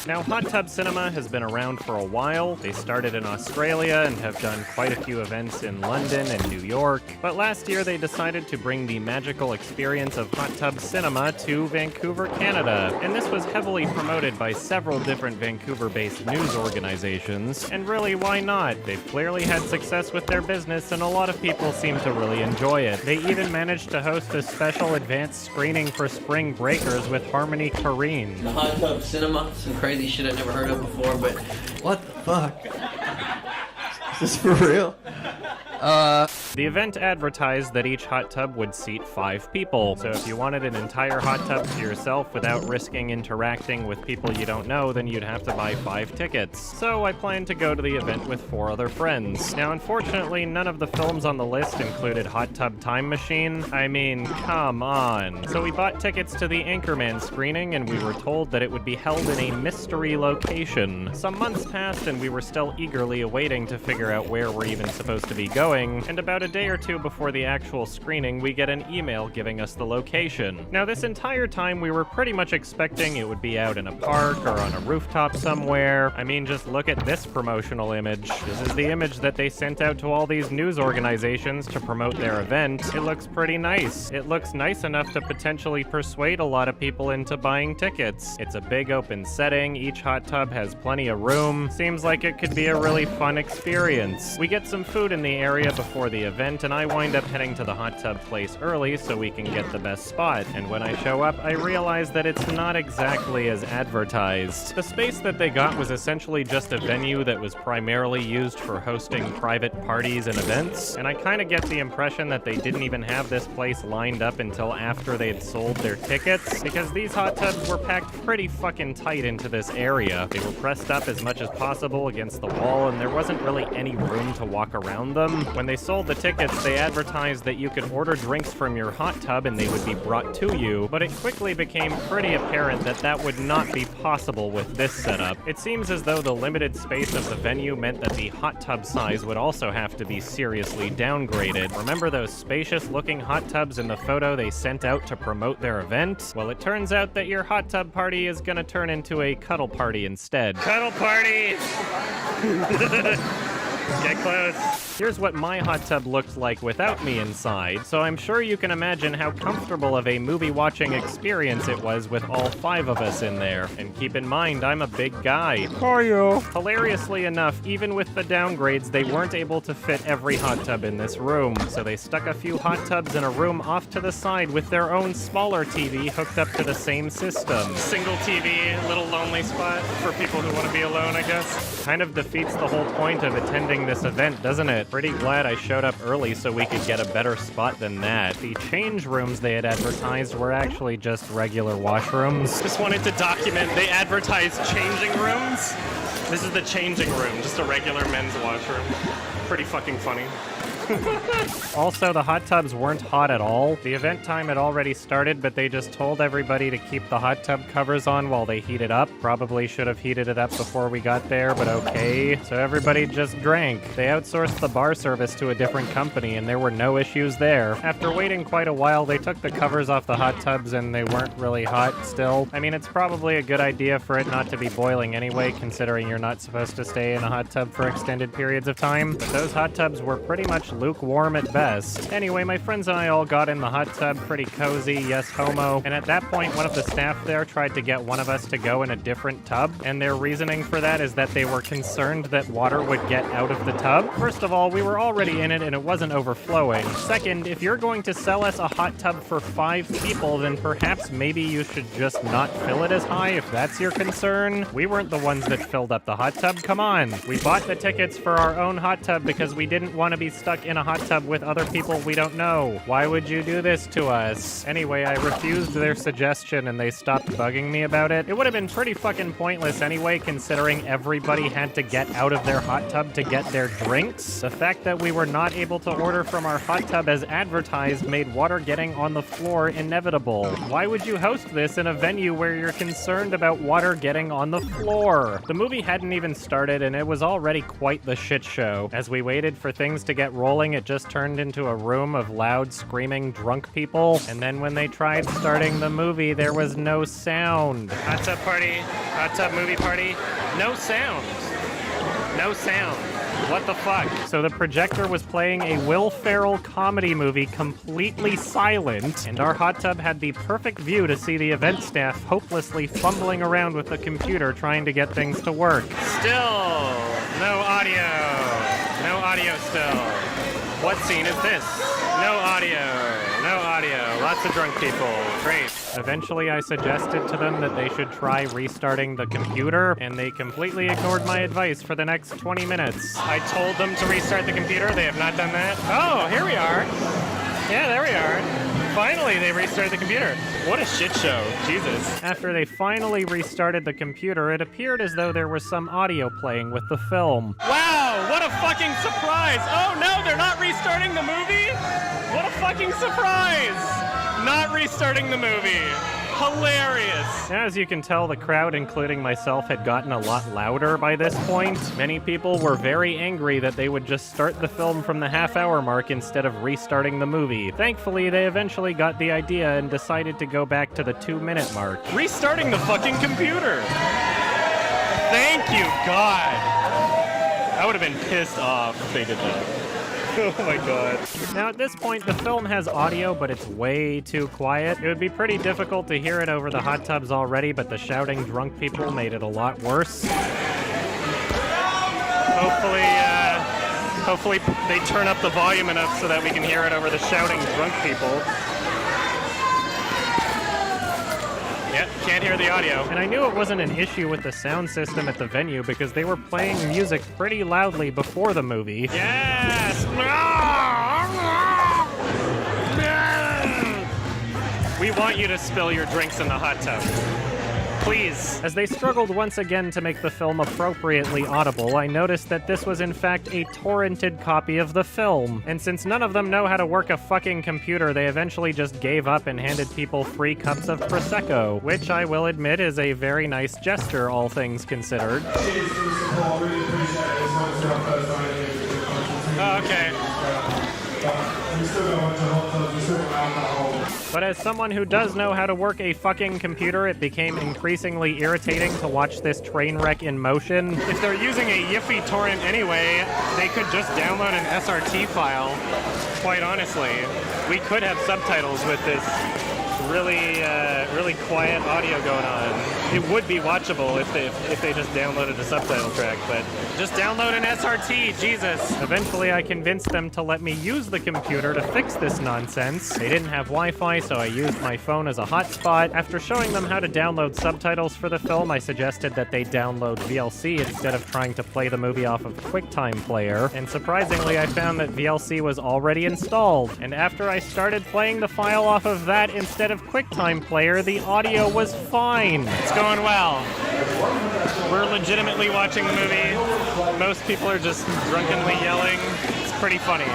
Now, hot tub cinema has been around for a while. They started in Australia and have done quite a few events in London and New York. But last year, they decided to bring the magical experience of hot tub cinema to Vancouver, Canada. And this was heavily promoted by several different Vancouver-based news organizations. And really, why not? They've clearly had success with their business, and a lot of people seem to really enjoy it. They even managed to host a special advanced screening for spring breakers with Harmony Korine. The hot tub cinema, some crazy shit I've never heard of before, but what the fuck? Is this for real? The event advertised that each hot tub would seat 5 people, so if you wanted an entire hot tub to yourself without risking interacting with people you don't know, then you'd have to buy 5 tickets. So I planned to go to the event with 4 other friends. Now unfortunately, none of the films on the list included Hot Tub Time Machine. I mean, come on. So we bought tickets to the Anchorman screening, and we were told that it would be held in a mystery location. Some months passed and we were still eagerly awaiting to figure out where we're even supposed to be going, and about a day or two before the actual screening, we get an email giving us the location. Now, this entire time, we were pretty much expecting it would be out in a park or on a rooftop somewhere. I mean, just look at this promotional image. This is the image that they sent out to all these news organizations to promote their event. It looks pretty nice. It looks nice enough to potentially persuade a lot of people into buying tickets. It's a big open setting. Each hot tub has plenty of room. Seems like it could be a really fun experience. We get some food in the area before the event, and I wind up heading to the hot tub place early so we can get the best spot. And when I show up, I realize that it's not exactly as advertised. The space that they got was essentially just a venue that was primarily used for hosting private parties and events, and I kind of get the impression that they didn't even have this place lined up until after they'd sold their tickets, because these hot tubs were packed pretty fucking tight into this area. They were pressed up as much as possible against the wall, and there wasn't really any room to walk around them. When they sold the tickets, they advertised that you could order drinks from your hot tub and they would be brought to you, but it quickly became pretty apparent that that would not be possible with this setup. It seems as though the limited space of the venue meant that the hot tub size would also have to be seriously downgraded. Remember those spacious-looking hot tubs in the photo they sent out to promote their event? Well, it turns out that your hot tub party is gonna turn into a cuddle party instead. Cuddle party! Get close. Here's what my hot tub looked like without me inside, so I'm sure you can imagine how comfortable of a movie-watching experience it was with all 5 of us in there. And keep in mind, I'm a big guy. Are you? Hilariously enough, even with the downgrades, they weren't able to fit every hot tub in this room, so they stuck a few hot tubs in a room off to the side with their own smaller TV hooked up to the same system. Single TV, little lonely spot for people who want to be alone, I guess. Kind of defeats the whole point of attending this event, doesn't it? Pretty glad I showed up early so we could get a better spot than that. The change rooms they had advertised were actually just regular washrooms. Just wanted to document, they advertised changing rooms. This is the changing room, just a regular men's washroom. Pretty fucking funny. Also, the hot tubs weren't hot at all. The event time had already started, but they just told everybody to keep the hot tub covers on while they heated up. Probably should have heated it up before we got there, but okay. So everybody just drank. They outsourced the bar service to a different company, and there were no issues there. After waiting quite a while, they took the covers off the hot tubs, and they weren't really hot still. I mean, it's probably a good idea for it not to be boiling anyway, considering you're not supposed to stay in a hot tub for extended periods of time. But those hot tubs were pretty much lukewarm at best. Anyway, my friends and I all got in the hot tub pretty cozy, yes homo, and at that point one of the staff there tried to get one of us to go in a different tub, and their reasoning for that is that they were concerned that water would get out of the tub. First of all, we were already in it and it wasn't overflowing. Second, if you're going to sell us a hot tub for 5 people, then perhaps maybe you should just not fill it as high if that's your concern. We weren't the ones that filled up the hot tub, come on. We bought the tickets for our own hot tub because we didn't want to be stuck in a hot tub with other people we don't know. Why would you do this to us? Anyway, I refused their suggestion and they stopped bugging me about it. It would have been pretty fucking pointless anyway, considering everybody had to get out of their hot tub to get their drinks. The fact that we were not able to order from our hot tub as advertised made water getting on the floor inevitable. Why would you host this in a venue where you're concerned about water getting on the floor? The movie hadn't even started and it was already quite the shit show. As we waited for things to get rolling, it just turned into a room of loud, screaming, drunk people. And then when they tried starting the movie, there was no sound. Hot tub party, hot tub movie party, no sound. No sound. What the fuck? So the projector was playing a Will Ferrell comedy movie completely silent, and our hot tub had the perfect view to see the event staff hopelessly fumbling around with the computer trying to get things to work. Still, no audio. No audio still. What scene is this? No audio. No audio. Lots of drunk people. Great. Eventually, I suggested to them that they should try restarting the computer, and they completely ignored my advice for the next 20 minutes. I told them to restart the computer. They have not done that. Oh, here we are. Yeah, there we are. Finally, they restarted the computer. What a shit show. Jesus. After they finally restarted the computer, it appeared as though there was some audio playing with the film. Wow, what a fucking surprise. Oh no, they're not restarting the movie? What a fucking surprise. Not restarting the movie. Hilarious. As you can tell, the crowd, including myself, had gotten a lot louder by this point. Many people were very angry that they would just start the film from the half-hour mark instead of restarting the movie. Thankfully, they eventually got the idea and decided to go back to the 2-minute mark. Restarting the fucking computer! Thank you, God! I would have been pissed off if they did that. Oh my god. Now at this point, the film has audio, but it's way too quiet. It would be pretty difficult to hear it over the hot tubs already, but the shouting drunk people made it a lot worse. Hopefully they turn up the volume enough so that we can hear it over the shouting drunk people. Yep, can't hear the audio. And I knew it wasn't an issue with the sound system at the venue because they were playing music pretty loudly before the movie. Yes! We want you to spill your drinks in the hot tub. Please. As they struggled once again to make the film appropriately audible, I noticed that this was in fact a torrented copy of the film. And since none of them know how to work a fucking computer, they eventually just gave up and handed people free cups of Prosecco, which I will admit is a very nice gesture, all things considered. Oh, okay. But as someone who does know how to work a fucking computer, it became increasingly irritating to watch this train wreck in motion. If they're using a Yiffy torrent anyway, they could just download an SRT file. Quite honestly, we could have subtitles with this really quiet audio going on. It would be watchable if they just downloaded a subtitle track, but just download an SRT, Jesus. Eventually I convinced them to let me use the computer to fix this nonsense. They didn't have Wi-Fi, so I used my phone as a hotspot. After showing them how to download subtitles for the film, I suggested that they download VLC instead of trying to play the movie off of QuickTime Player, and surprisingly I found that VLC was already installed, and after I started playing the file off of that instead of QuickTime Player, the audio was fine. It's going well. We're legitimately watching the movie. Most people are just drunkenly yelling. It's pretty funny.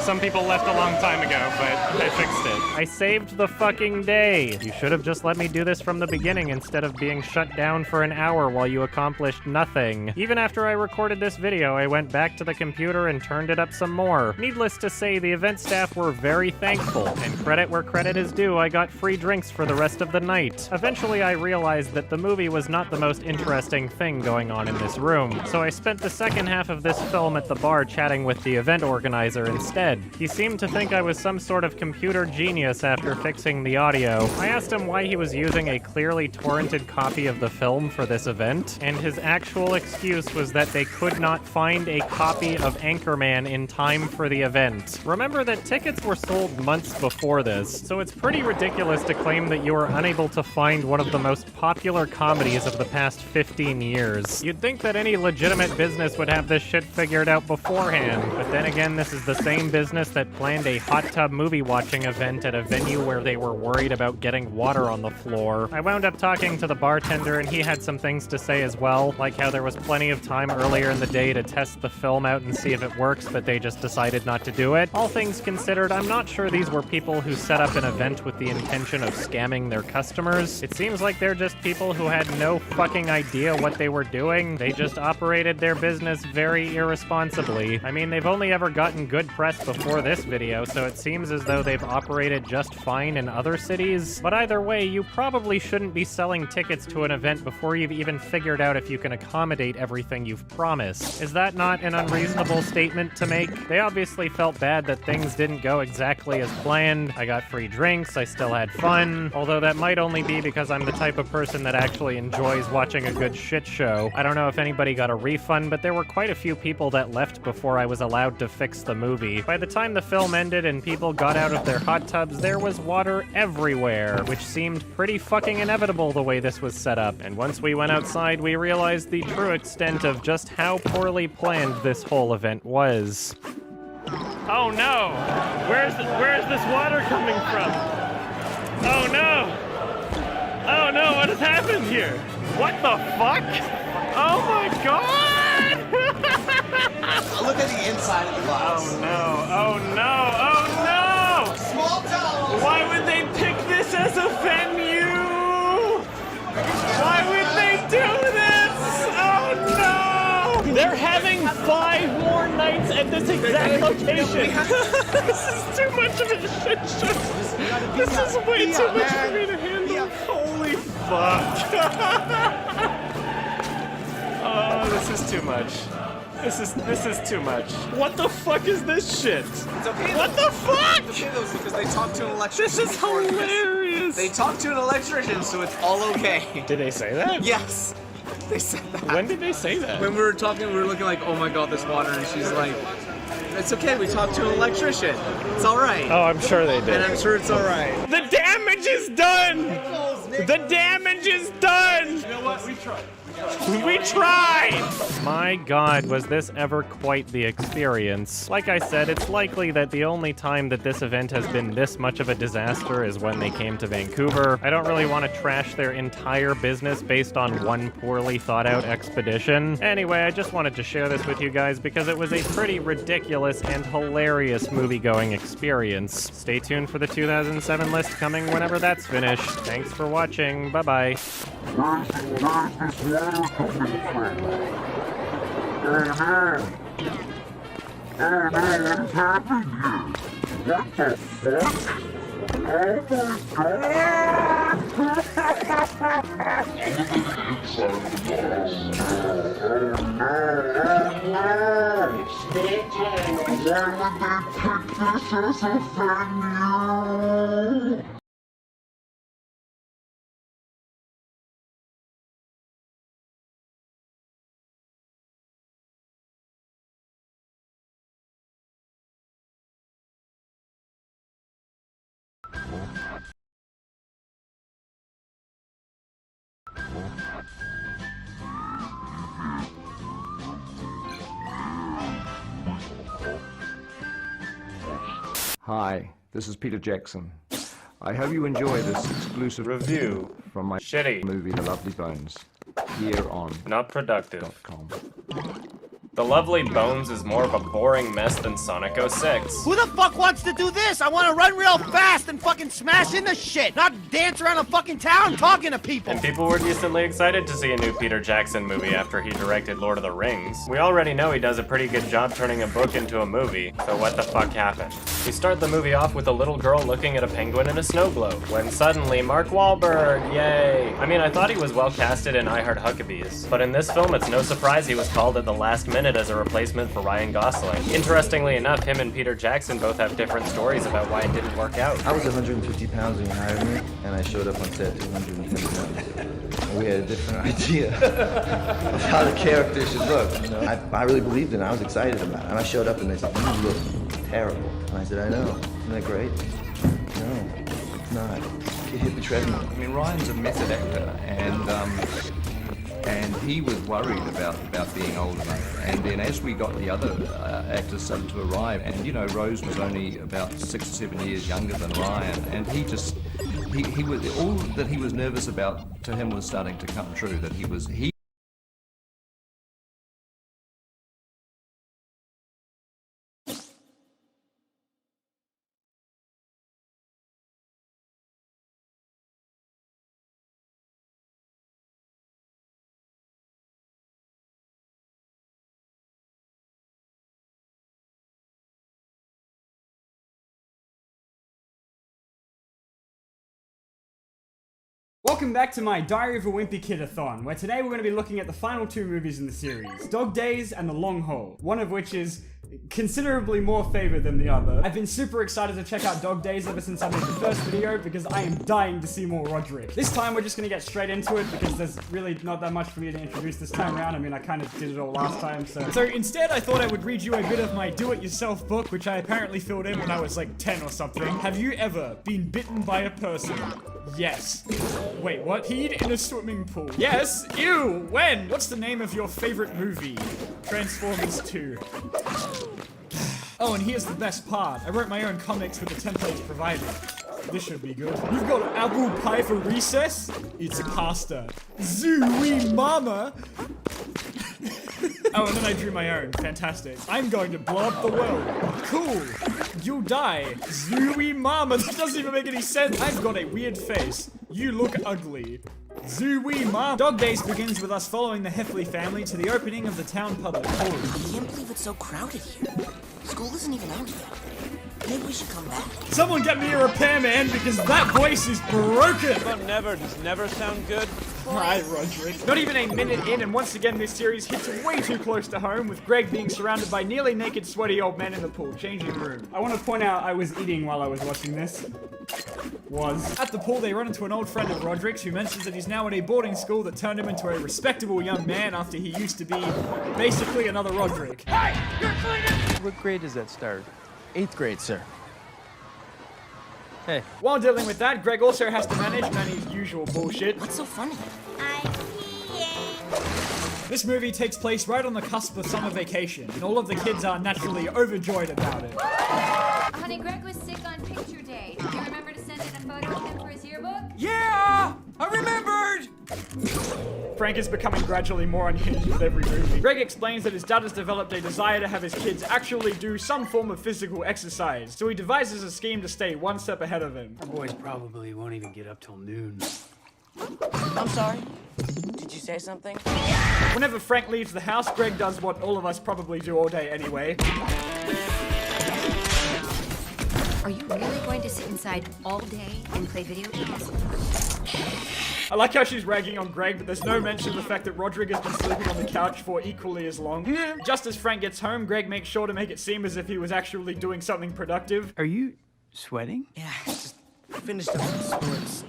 Some people left a long time ago, but I fixed it. I saved the fucking day. You should have just let me do this from the beginning instead of being shut down for an hour while you accomplished nothing. Even after I recorded this video, I went back to the computer and turned it up some more. Needless to say, the event staff were very thankful, and credit where credit is due, I got free drinks for the rest of the night. Eventually, I realized that the movie was not the most interesting thing going on in this room, so I spent the second half of this film at the bar chatting with the event organizer instead. He seemed to think I was some sort of computer genius after fixing the audio. I asked him why he was using a clearly torrented copy of the film for this event, and his actual excuse was that they could not find a copy of Anchorman in time for the event. Remember that tickets were sold months before this, so it's pretty ridiculous to claim that you are unable to find one of the most popular comedies of the past 15 years. You'd think that any legitimate business would have this shit figured out beforehand, but then again, this is the same business that planned a hot tub movie watching event at a venue where they were worried about getting water on the floor. I wound up talking to the bartender and he had some things to say as well, like how there was plenty of time earlier in the day to test the film out and see if it works, but they just decided not to do it. All things considered, I'm not sure these were people who set up an event with the intention of scamming their customers. It seems like they're just people who had no fucking idea what they were doing. They just operated their business very irresponsibly. I mean, they've only ever gotten good press before this video, so it seems as though they've operated just fine in other cities. But either way, you probably shouldn't be selling tickets to an event before you've even figured out if you can accommodate everything you've promised. Is that not an unreasonable statement to make? They obviously felt bad that things didn't go exactly as planned. I got free drinks, I still had fun, although that might only be because I'm the type of person that actually enjoys watching a good shit show. I don't know if anybody got a refund, but there were quite a few people that left before I was allowed to fix the movie. By the time the film ended and people got out of their hot tubs, there was water everywhere, which seemed pretty fucking inevitable the way this was set up. And once we went outside, we realized the true extent of just how poorly planned this whole event was. Oh no! Where's this water coming from? Oh no! Oh no, what has happened here? What the fuck? Oh my god! Look at the inside of the glass. Oh no, oh no, oh no! Small towels! Why would they pick this as a venue? Why would they do this? Oh no! They're having 5 more nights at this exact location. This is too much of a shit show. This is way too much for me to handle. Holy fuck. Oh, this is too much. This is too much. What the fuck is this shit? It's okay. What the fuck? It's okay though, because they talked to an electrician. This is hilarious. They talked to an electrician, so it's all okay. Did they say that? Yes. They said that. When did they say that? When we were talking, we were looking like, oh my god, this water, and she's like, it's okay, we talked to an electrician. It's alright. Oh, I'm sure they did. And I'm sure it's alright. The damage is done! The damage is done! You know what? We tried. We tried! My god, was this ever quite the experience. Like I said, it's likely that the only time that this event has been this much of a disaster is when they came to Vancouver. I don't really want to trash their entire business based on one poorly thought out expedition. Anyway, I just wanted to share this with you guys because it was a pretty ridiculous and hilarious movie-going experience. Stay tuned for the 2007 list coming whenever that's finished. Thanks for watching. Bye-bye. Hi, this is Peter Jackson. I hope you enjoy this exclusive review from my movie The Lovely Bones here on Not productive. .com. The lovely Bones is more of a boring mess than Sonic 06. Who the fuck wants to do this? I want to run real fast and fucking smash into shit, not dance around a fucking town talking to people. And people were decently excited to see a new Peter Jackson movie after he directed Lord of the Rings. We already know he does a pretty good job turning a book into a movie, so what the fuck happened? We start the movie off with a little girl looking at a penguin in a snow globe, when suddenly Mark Wahlberg, yay! I mean, I thought he was well casted in I Heart Huckabees, but in this film it's no surprise he was called at the last minute as a replacement for Ryan Gosling. Interestingly enough, him and Peter Jackson both have different stories about why it didn't work out. I was 150 pounds when you hired me, and I showed up on set 210 pounds. And we had a different idea of how the character should look. You know, I really believed in it. I was excited about it. And I showed up and they said, "You look terrible." And I said, "I know. Isn't that great?" No, it's not. Kid hit the treadmill. I mean, Ryan's a method actor, and he was worried about being older. And then as we got the other actors started to arrive, and you know, Rose was only about 6 or 7 years younger than Ryan, and he was all that he was nervous about to him was starting to come true. That he. Welcome back to my Diary of a Wimpy Kid-a-thon, where today we're going to be looking at the final 2 movies in the series, Dog Days and The Long Haul, one of which is considerably more favored than the other. I've been super excited to check out Dog Days ever since I made the first video because I am dying to see more Roderick. This time we're just going to get straight into it because there's really not that much for me to introduce this time around. I mean, I kind of did it all last time, so instead I thought I would read you a bit of my do-it-yourself book, which I apparently filled in when I was like 10 or something. Have you ever been bitten by a person? Yes. Wait, what? Peed in a swimming pool? Yes. Ew. When? What's the name of your favorite movie? Transformers 2. Oh, and here's the best part. I wrote my own comics with the templates provided. This should be good. You've got apple pie for recess? It's pasta. Zooey mama! Oh, and then I drew my own. Fantastic. I'm going to blow up the world. Cool. You'll die. Zooey mama. That doesn't even make any sense. I've got a weird face. You look ugly. Zooey mama. Dog Days begins with us following the Heffley family to the opening of the town public pool. I can't believe it's so crowded here. School isn't even out yet. Maybe we should come back. Someone get me a repairman because that voice is broken. Well, does never sound good. Hi, Roderick. Not even a minute in, and once again this series hits way too close to home, with Greg being surrounded by nearly naked, sweaty old men in the pool, changing room. I want to point out I was eating while I was watching this. At the pool, they run into an old friend of Roderick's who mentions that he's now at a boarding school that turned him into a respectable young man after he used to be basically another Roderick. Hey, you're cleaning! What grade does that start? 8th grade, sir. Hey. While dealing with that, Greg also has to manage Manny's usual bullshit. What's so funny? I'm peeing. This movie takes place right on the cusp of summer vacation, and all of the kids are naturally overjoyed about it. Honey, Greg was sick on picture day. Do you remember to send in a photo of him for his yearbook? Yeah! I remembered! Frank is becoming gradually more unhinged with every movie. Greg explains that his dad has developed a desire to have his kids actually do some form of physical exercise, so he devises a scheme to stay one step ahead of him. Our boys probably won't even get up till noon. I'm sorry. Did you say something? Whenever Frank leaves the house, Greg does what all of us probably do all day anyway. Are you really going to sit inside all day and play video games? I like how she's ragging on Greg, but there's no mention of the fact that Roderick has been sleeping on the couch for equally as long. Just as Frank gets home, Greg makes sure to make it seem as if he was actually doing something productive. Are you sweating? Yeah, just finished up some sports.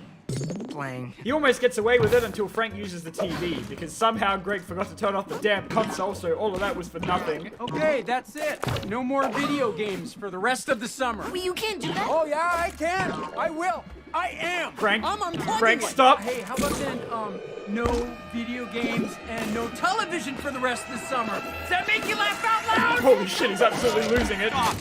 Playing. He almost gets away with it until Frank uses the TV, because somehow Greg forgot to turn off the damn console, so all of that was for nothing. Okay, that's it. No more video games for the rest of the summer. Well, you can't do that. Oh, yeah, I can. I will. I am. Frank, I'm unplugging. Frank, stop. Hey, how about then, no video games and no television for the rest of the summer? Does that make you laugh out loud? Holy shit, he's absolutely losing it. Ha!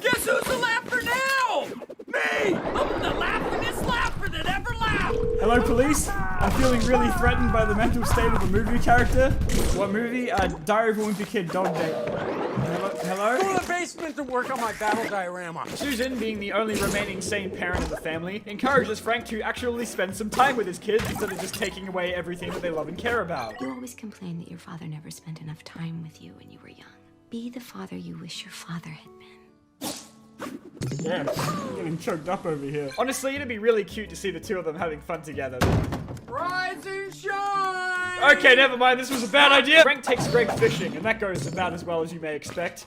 Guess who's the laugher now? Me! I'm the laughingest laugher that ever laughed! Hello, police? I'm feeling really threatened by the mental state of the movie character. What movie? Diary of a Wimpy Kid, Dog Day. Hello? Go to the basement to work on my battle diorama. Susan, being the only remaining sane parent of the family, encourages Frank to actually spend some time with his kids instead of just taking away everything that they love and care about. You always complain that your father never spent enough time with you when you were young. Be the father you wish your father had been. Yeah, I'm getting choked up over here. Honestly, it'd be really cute to see the two of them having fun together. Rise and shine! Okay, never mind, this was a bad idea. Frank takes Greg fishing, and that goes about as well as you may expect.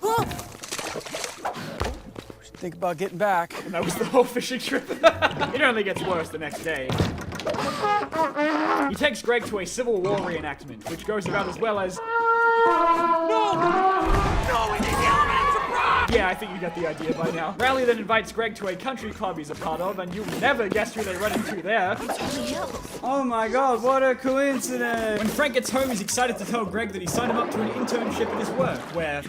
Think about getting back. And that was the whole fishing trip. It only gets worse the next day. He takes Greg to a Civil War reenactment, which goes about as well as... No! No, we need the elements of rock! Yeah, I think you got the idea by now. Rowley then invites Greg to a country club he's a part of, and you'll never guess who they run into there. Oh my god, what a coincidence! When Frank gets home, he's excited to tell Greg that he signed him up to an internship at his work, where...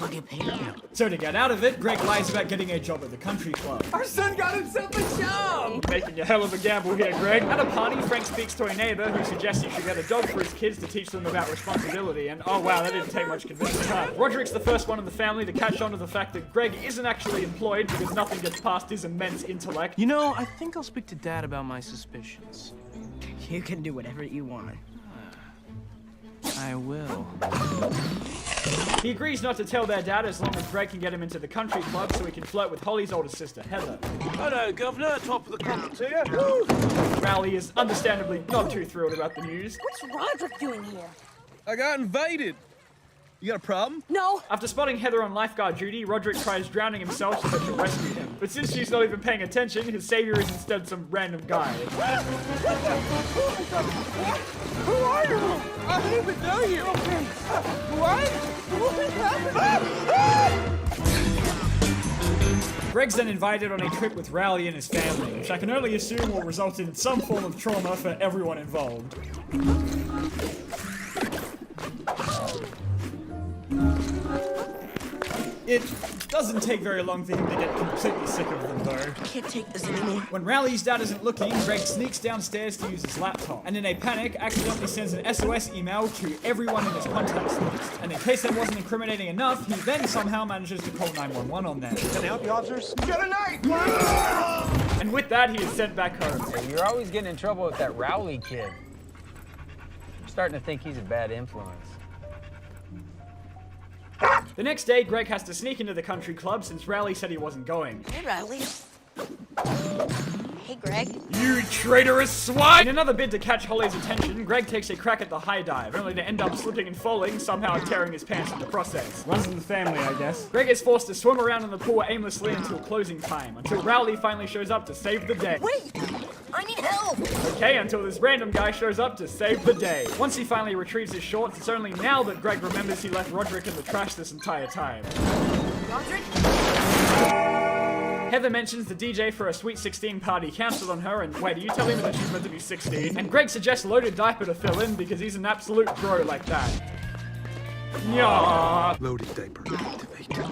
So to get out of it, Greg lies about getting a job at the country club. Our son got himself a job! Making a hell of a gamble here, Greg. At a party, Frank speaks to a neighbor who suggests he should get a dog for his kids to teach them about responsibility, and oh wow, that didn't take much convincing. Roderick's the first one in the family to catch on to the fact that Greg isn't actually employed because nothing gets past his immense intellect. You know, I think I'll speak to Dad about my suspicions. You can do whatever you want. I will. He agrees not to tell their dad as long as Greg can get him into the country club so he can flirt with Holly's older sister, Heather. Hello, Governor. Top of the crop to you. Rowley is understandably not too thrilled about the news. What's Roderick doing here? I got invaded. You got a problem? No. After spotting Heather on lifeguard duty, Roderick tries drowning himself so that she'll rescue him. But since she's not even paying attention, his savior is instead some random guy. Who are you? I don't even know you. What? Greg's then invited on a trip with Rowley and his family, which I can only assume will result in some form of trauma for everyone involved. It doesn't take very long for him to get completely sick of them, though. I can't take this anymore. When Rowley's dad isn't looking, Greg sneaks downstairs to use his laptop, and in a panic, accidentally sends an SOS email to everyone in his contacts list. And in case that wasn't incriminating enough, he then somehow manages to call 911 on them. Can I help you, officers? You got a knife! And with that, he is sent back home. Hey, you're always getting in trouble with that Rowley kid. I'm starting to think he's a bad influence. The next day, Greg has to sneak into the country club since Rowley said he wasn't going. Hey, Riley. Hey, Greg. You traitorous swine! In another bid to catch Holly's attention, Greg takes a crack at the high dive, only to end up slipping and falling, somehow tearing his pants in the process. Runs in the family, I guess. Greg is forced to swim around in the pool aimlessly until closing time, until Rowley finally shows up to save the day. Wait! I need help! Okay, until this random guy shows up to save the day. Once he finally retrieves his shorts, it's only now that Greg remembers he left Roderick in the trash this entire time. Roderick? Heather mentions the DJ for a Sweet 16 party cancelled on her, and wait, are you telling me that she's meant to be 16? And Greg suggests Loaded Diaper to fill in because he's an absolute bro like that. Yeah. Loaded diaper.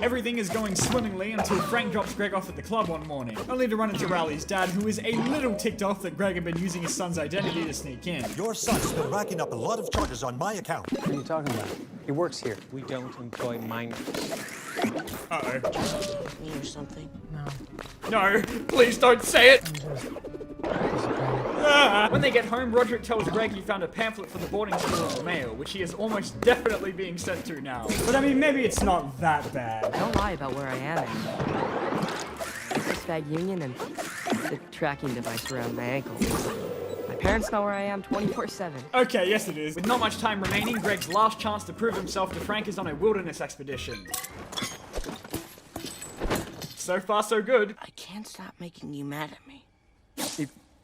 Everything is going swimmingly until Frank drops Greg off at the club one morning, only to run into Rowley's dad, who is a little ticked off that Greg had been using his son's identity to sneak in. Your son's been racking up a lot of charges on my account. What are you talking about? He works here. We don't employ minors. Uh-oh. Me or something? No, please don't say it! When they get home, Roderick tells Greg he found a pamphlet for the boarding school in the mail, which he is almost definitely being sent to now. But I mean, maybe it's not that bad. Don't lie about where I am anymore. This bag union and the tracking device around my ankle. My parents know where I am 24/7. Okay, yes it is. With not much time remaining, Greg's last chance to prove himself to Frank is on a wilderness expedition. So far, so good. I can't stop making you mad at me.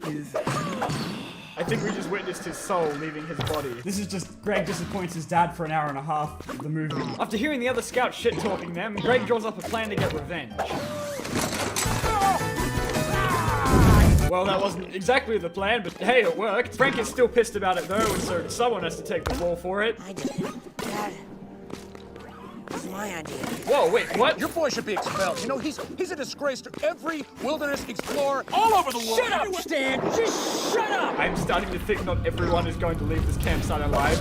I think we just witnessed his soul leaving his body. This is just Greg disappoints his dad for an hour and a half of the movie. After hearing the other scouts shit-talking them, Greg draws up a plan to get revenge. Well, that wasn't exactly the plan, but hey, it worked. Frank is still pissed about it though, and so someone has to take the fall for it. I did it. Dad. Isn't my idea. Whoa, wait, what? Your boy should be expelled. You know, he's a disgrace to every wilderness explorer all over the world. Shut up, Stan! Just shut up! I'm starting to think not everyone is going to leave this campsite alive.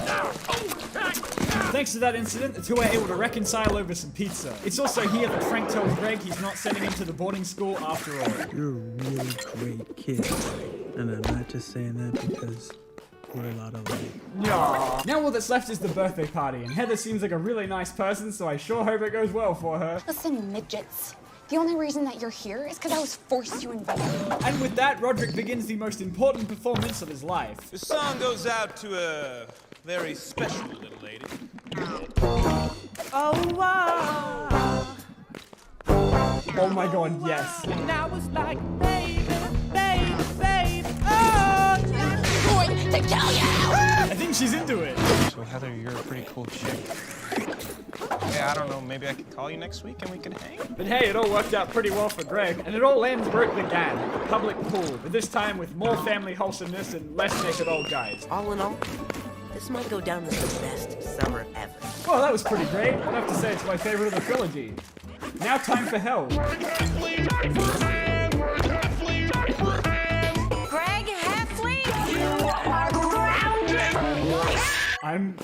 Thanks to that incident, the two are able to reconcile over some pizza. It's also here that Frank tells Greg he's not sending him to the boarding school after all. You're a really great kid, and I'm not just saying that because we're a lot alike. Aww. Now all that's left is the birthday party, and Heather seems like a really nice person, so I sure hope it goes well for her. Listen, midgets. The only reason that you're here is because I was forced to invite you. And with that, Roderick begins the most important performance of his life. The song goes out to a very special little lady. Oh, wow. Oh my god, yes. And I was like, baby, baby, baby, oh, I'm going to kill you! I think she's into it. So Heather, you're a pretty cool chick. Yeah, I don't know, maybe I could call you next week and we could hang? But hey, it all worked out pretty well for Greg, and it all ends where it began, at the public pool, but this time with more family wholesomeness and less naked old guys. All in all, this might go down as the best summer ever. Well, that was pretty great. I'd have to say it's my favorite of the trilogy. Now time for hell. Greg Heffley, you are grounded! I'm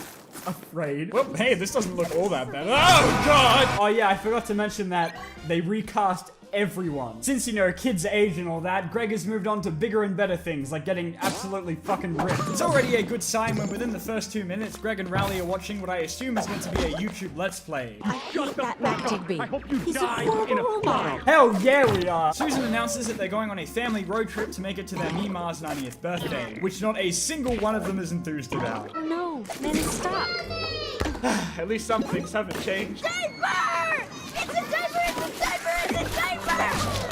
afraid. Well, hey, this doesn't look all that bad. Oh, God! Oh, yeah, I forgot to mention that they recast everyone. Since, you know, kids age and all that, Greg has moved on to bigger and better things, like getting absolutely fucking ripped. It's already a good sign when within the first 2 minutes, Greg and Rowley are watching what I assume is meant to be a YouTube Let's Play. I hate that Matt Digby. I hope you He's die a horrible in a role model. Hell yeah, we are! Susan announces that they're going on a family road trip to make it to their Mima's 90th birthday, which not a single one of them is enthused about. Oh no, man is stuck. At least some things haven't changed. Diaper! It's a diaper! It's a diaper! It's a diaper!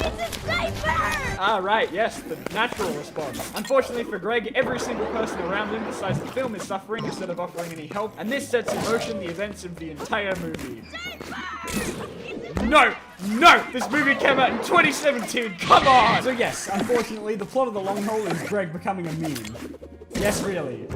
It's a diaper! Ah, right, yes, the natural response. Unfortunately for Greg, every single person around him decides the film is suffering instead of offering any help, and this sets in motion the events of the entire movie. No! No! This movie came out in 2017, come on! So yes, unfortunately, the plot of The Long Haul is Greg becoming a meme. Yes, really.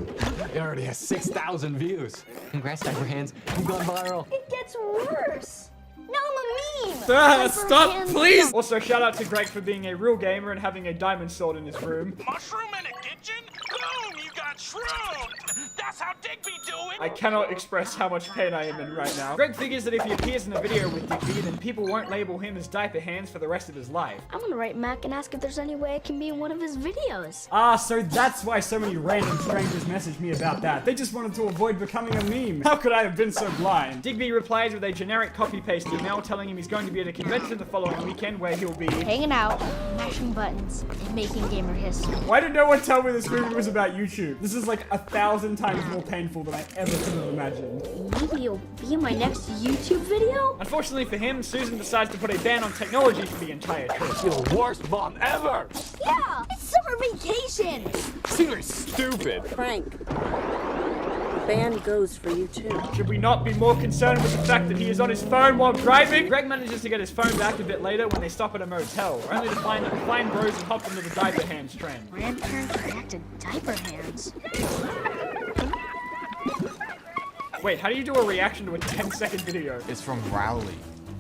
It already has 6,000 views. Congrats, Diaper Hands. You've gone viral. It gets worse. Now I'm a meme. Stop, please! Also, shout out to Greg for being a real gamer and having a diamond sword in his room. Mushroom in a kitchen? Boom, you got shroomed! That's how Digby do it! I cannot express how much pain I am in right now. Greg figures that if he appears in a video with Digby, then people won't label him as Diaper Hands for the rest of his life. I'm gonna write Mac and ask if there's any way I can be in one of his videos. Ah, so that's why so many random strangers messaged me about that. They just wanted to avoid becoming a meme. How could I have been so blind? Digby replies with a generic copy-paste email telling him he's going to be at a convention the following weekend where he'll be hanging out, mashing buttons, and making gamer history. Why did no one tell me this movie was about YouTube? This is like 1,000 times more painful than I ever could have imagined. Maybe you'll be in my next YouTube video? Unfortunately for him, Susan decides to put a ban on technology for the entire trip. You're the worst mom ever! Yeah, it's summer vacation! Seriously, stupid! Frank, the ban goes for you too. Should we not be more concerned with the fact that he is on his phone while driving? Greg manages to get his phone back a bit later when they stop at a motel, only to find that the fine bros have hopped into the diaper hands trend. Grandparents react to diaper hands. Wait, how do you do a reaction to a 10-second video? It's from Rowley.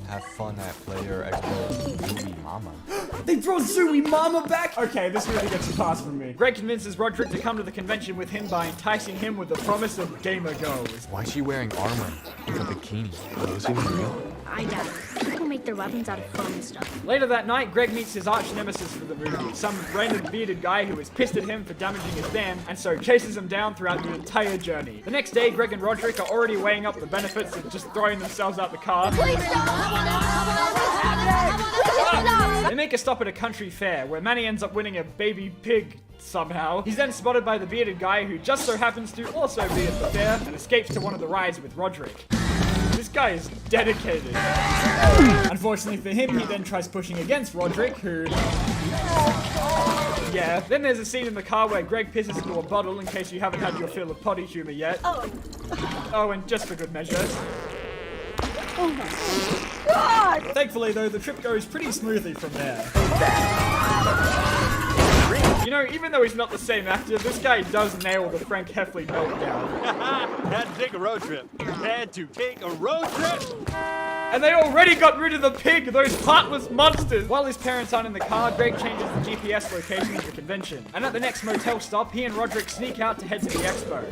Have fun at Player Expo Movie Mama. They brought Zooey Mama back? Okay, this really gets a pass from me. Greg convinces Roderick to come to the convention with him by enticing him with the promise of gamer girls. Why is she wearing armor with a bikini? Are those even real? I doubt it. People make their weapons out of foam and stuff. Later that night, Greg meets his arch nemesis for the movie, some random bearded guy who is pissed at him for damaging his dam, and so chases him down throughout the entire journey. The next day, Greg and Roderick are already weighing up the benefits of just throwing themselves out the car. They make a stop at a country fair, where Manny ends up winning a baby pig somehow. He's then spotted by the bearded guy who just so happens to also be at the fair and escapes to one of the rides with Roderick. This guy is dedicated. Unfortunately for him, he then tries pushing against Roderick, who... Yeah, then there's a scene in the car where Greg pisses into a bottle in case you haven't had your fill of potty humor yet. Oh, and just for good measure. Oh my God! Thankfully though, the trip goes pretty smoothly from there. You know, even though he's not the same actor, this guy does nail the Frank Heffley meltdown. Had to take a road trip. Had to take a road trip. And they already got rid of the pig, those heartless monsters! While his parents aren't in the car, Greg changes the GPS location of the convention. And at the next motel stop, he and Roderick sneak out to head to the expo.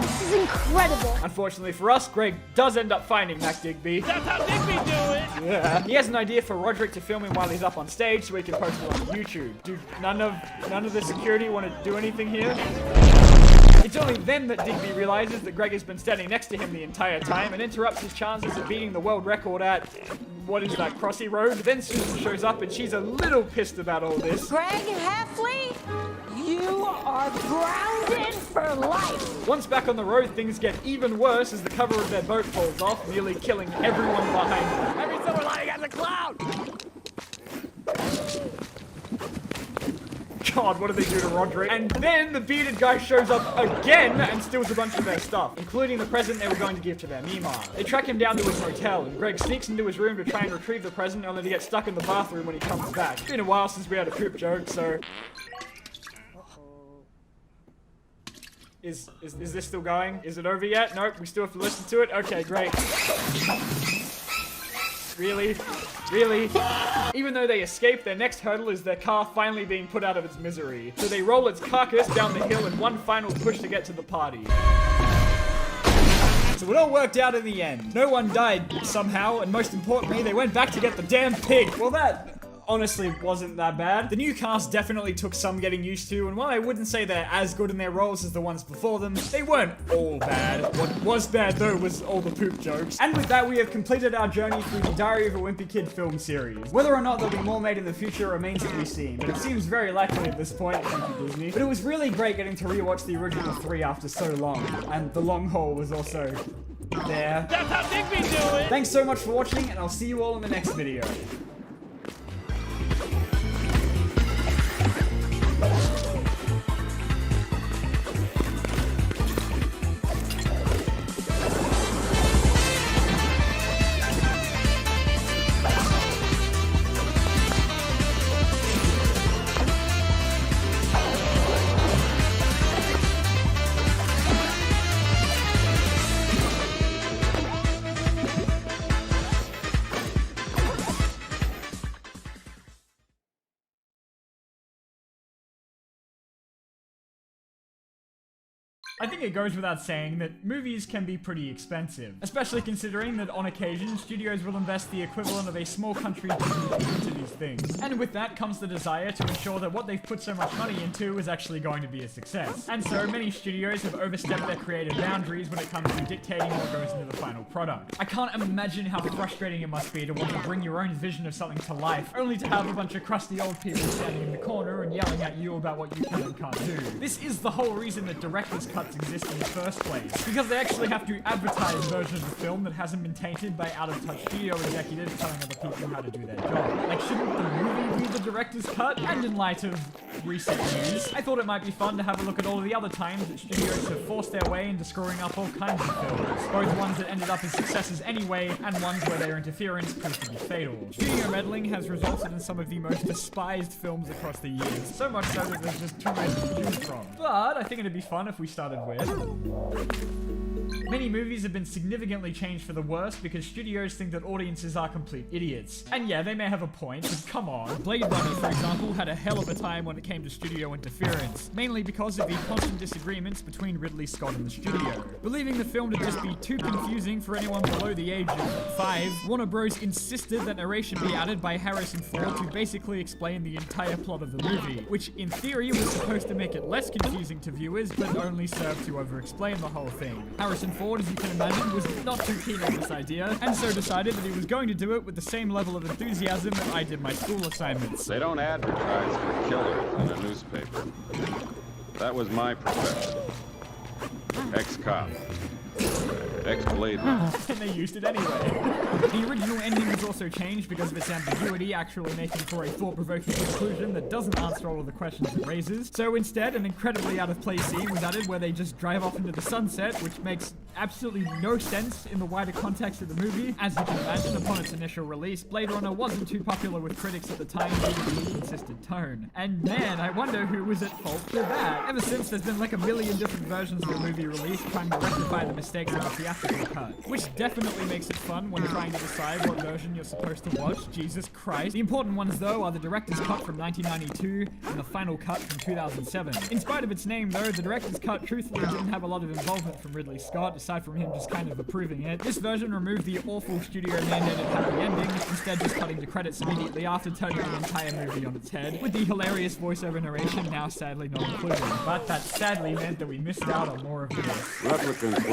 This is incredible. Unfortunately for us, Greg does end up finding Mac Digby. That's how Digby do it. Yeah. He has an idea for Roderick to film him while he's up on stage so he can post it on YouTube. Dude, none of the security want to do anything here? It's only then that Digby realizes that Greg has been standing next to him the entire time and interrupts his chances of beating the world record at, what is that, Crossy Road? Then Susan shows up and she's a little pissed about all this. Greg Heffley, you are grounded for life. Once back on the road, things get even worse as the cover of their boat falls off, nearly killing everyone behind them. Every silver lining has a cloud. God, what do they do to Roderick? And then the bearded guy shows up again and steals a bunch of their stuff, including the present they were going to give to their Mima. They track him down to his motel, and Greg sneaks into his room to try and retrieve the present, only to get stuck in the bathroom when he comes back. It's been a while since we had a poop joke, so... Is this still going? Is it over yet? Nope, we still have to listen to it? Okay, great. Really? Really? Even though they escape, their next hurdle is their car finally being put out of its misery. So they roll its carcass down the hill in one final push to get to the party. So it all worked out in the end. No one died somehow, and most importantly, they went back to get the damn pig. Well, that honestly wasn't that bad. The new cast definitely took some getting used to, and while I wouldn't say they're as good in their roles as the ones before them, they weren't all bad. What was bad though was all the poop jokes. And with that, we have completed our journey through the Diary of a Wimpy Kid film series. Whether or not there'll be more made in the future remains to be seen, but it seems very likely at this point, thank you Disney. But it was really great getting to rewatch the original 3 after so long, and the long haul was also there. That's how Digby do it. Thanks so much for watching, and I'll see you all in the next video. I think it goes without saying that movies can be pretty expensive, especially considering that on occasion, studios will invest the equivalent of a small country into these things. And with that comes the desire to ensure that what they've put so much money into is actually going to be a success. And so many studios have overstepped their creative boundaries when it comes to dictating what goes into the final product. I can't imagine how frustrating it must be to want to bring your own vision of something to life, only to have a bunch of crusty old people standing in the corner and yelling at you about what you can and can't do. This is the whole reason that director's cuts exist in the first place, because they actually have to advertise a version of the film that hasn't been tainted by out-of-touch studio executives telling other people how to do their job. Like, shouldn't the movie be the director's cut? And in light of recent news, I thought it might be fun to have a look at all of the other times that studios have forced their way into screwing up all kinds of films, both ones that ended up as successes anyway, and ones where their interference proved to be fatal. Studio meddling has resulted in some of the most despised films across the years, so much so that there's just too many to choose from. But I think it'd be fun if we started with... Many movies have been significantly changed for the worse because studios think that audiences are complete idiots. And yeah, they may have a point, but come on. Blade Runner, for example, had a hell of a time when it came to studio interference, mainly because of the constant disagreements between Ridley Scott and the studio. Believing the film to just be too confusing for anyone below the age of 5, Warner Bros. Insisted that narration be added by Harrison Ford to basically explain the entire plot of the movie, which in theory was supposed to make it less confusing to viewers, but only served to over-explain the whole thing. Harrison Ford, as you can imagine, was not too keen on this idea, and so decided that he was going to do it with the same level of enthusiasm that I did my school assignments. They don't advertise for killers in a newspaper. That was my profession. Ex-cop. Ex-Blade. And they used it anyway. The original ending was also changed because of its ambiguity, actually making for a thought-provoking conclusion that doesn't answer all of the questions it raises. So instead, an incredibly out-of-place scene was added where they just drive off into the sunset, which makes absolutely no sense in the wider context of the movie. As you can imagine, upon its initial release, Blade Runner wasn't too popular with critics at the time due to the inconsistent tone. And man, I wonder who was at fault for that. Ever since, there's been like a million different versions of the movie released trying to rectify the mistakes of the theatrical cut, which definitely makes it fun when trying to decide what version you're supposed to watch. Jesus Christ. The important ones, though, are the director's cut from 1992 and the final cut from 2007. In spite of its name, though, the director's cut truthfully didn't have a lot of involvement from Ridley Scott, aside from him just kind of approving it. This version removed the awful studio-mandated happy ending, instead just cutting to credits immediately after turning the entire movie on its head, with the hilarious voiceover narration now sadly not included. But that sadly meant that we missed out on more of this. Replicants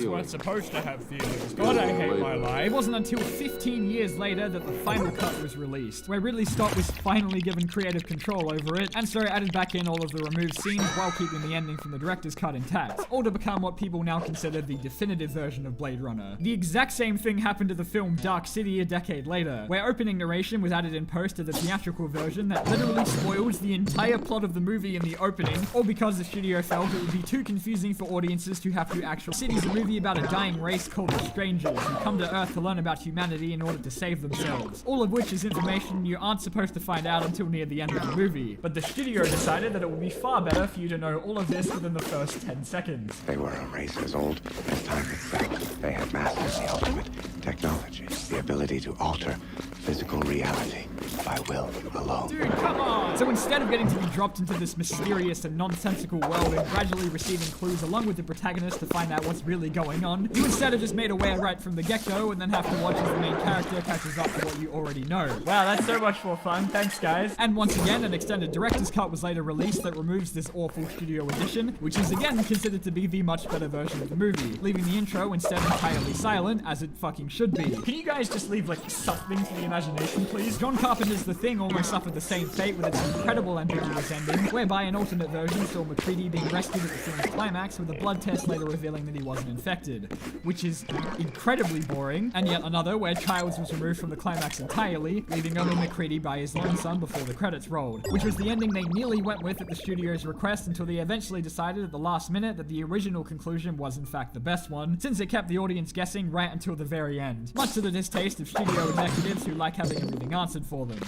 weren't supposed to have feelings. God, I hate my life. It wasn't until 15 years later that the final cut was released, where Ridley Scott was finally given creative control over it, and so added back in all of the removed scenes while keeping the ending from the director's cut intact, all to become what people now consider the definitive version of Blade Runner. The exact same thing happened to the film Dark City a decade later, where opening narration was added in post to the theatrical version that literally spoils the entire plot of the movie in the opening, all because the studio felt it would be too confusing for audiences to have to actually. City's a movie about a dying race called the Strangers, who come to Earth to learn about humanity in order to save themselves, all of which is information you aren't supposed to find out until near the end of the movie. But the studio decided that it would be far better for you to know all of this within the first 10 seconds. They were a race as old as time itself. They had mastered the ultimate technology, the ability to alter physical reality by will alone. Dude, come on! So instead of getting to be dropped into this mysterious and nonsensical world and gradually receiving clues along with the protagonist to find out what's really going on, you instead are just made aware right from the get-go and then have to watch as the main character catches up to what you already know. Wow, that's so much more fun. Thanks, guys. And once again, an extended director's cut was later released that removes this awful studio edition, which is again considered to be the much better version of the movie, leaving the intro instead entirely silent, as it fucking should be. Can you guys just leave, like, something to the imagination, please? John Carpenter's The Thing almost suffered the same fate with its incredible ambiguous ending, whereby an alternate version saw MacReady being rescued at the film's climax with a blood test later revealing that he wasn't infected, which is incredibly boring, and yet another where Childs was removed from the climax entirely, leaving only MacReady by his lonesome before the credits rolled, which was the ending they nearly went with at the studio's request until they eventually decided at the last minute that the original conclusion was in fact the best one, since it kept the audience guessing right until the very end, much to the distaste of studio executives who like having everything answered for them.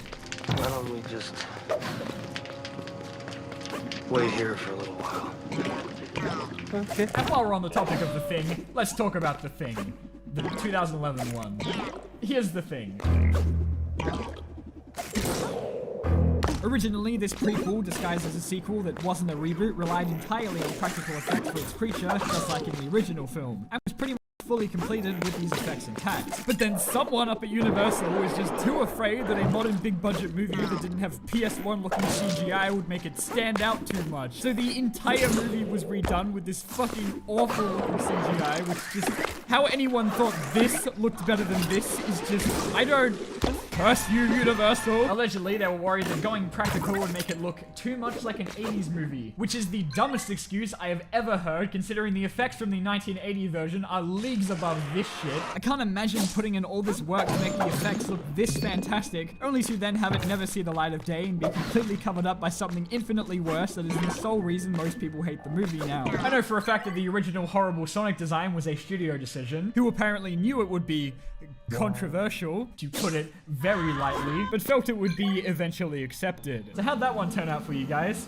Why don't we just wait here for a little while? Okay. And while we're on the topic of The Thing, let's talk about The Thing. The 2011 one. Here's The Thing. Originally, this prequel, disguised as a sequel that wasn't a reboot, relied entirely on practical effects for its creature, just like in the original film, and was pretty much fully completed with these effects intact. But then someone up at Universal was just too afraid that a modern big budget movie that didn't have PS1 looking CGI would make it stand out too much. So the entire movie was redone with this fucking awful looking CGI, which just, how anyone thought this looked better than this is just, I don't... Curse you, Universal! Allegedly, they were worried that going practical would make it look too much like an 80s movie, which is the dumbest excuse I have ever heard, considering the effects from the 1980 version are leagues above this shit. I can't imagine putting in all this work to make the effects look this fantastic, only to then have it never see the light of day and be completely covered up by something infinitely worse that is the sole reason most people hate the movie now. I know for a fact that the original horrible Sonic design was a studio decision, who apparently knew it would be controversial, to put it very lightly, but felt it would be eventually accepted. So how'd that one turn out for you guys?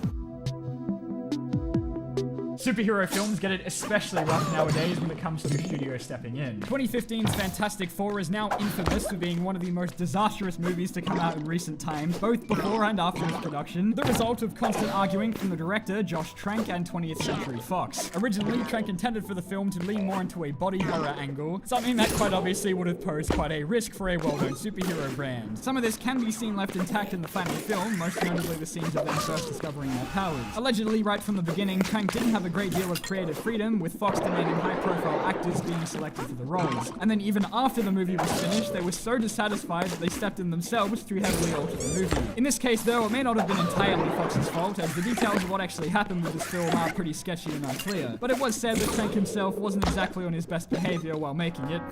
Superhero films get it especially rough nowadays when it comes to studio stepping in. 2015's Fantastic Four is now infamous for being one of the most disastrous movies to come out in recent times, both before and after its production, the result of constant arguing from the director, Josh Trank, and 20th Century Fox. Originally, Trank intended for the film to lean more into a body horror angle, something that quite obviously would have posed quite a risk for a well-known superhero brand. Some of this can be seen left intact in the final film, most notably the scenes of them first discovering their powers. Allegedly, right from the beginning, Trank didn't have a great deal of creative freedom, with Fox demanding high-profile actors being selected for the roles. And then even after the movie was finished, they were so dissatisfied that they stepped in themselves to heavily alter the movie. In this case, though, it may not have been entirely Fox's fault, as the details of what actually happened with this film are pretty sketchy and unclear. But it was said that Trank himself wasn't exactly on his best behavior while making it.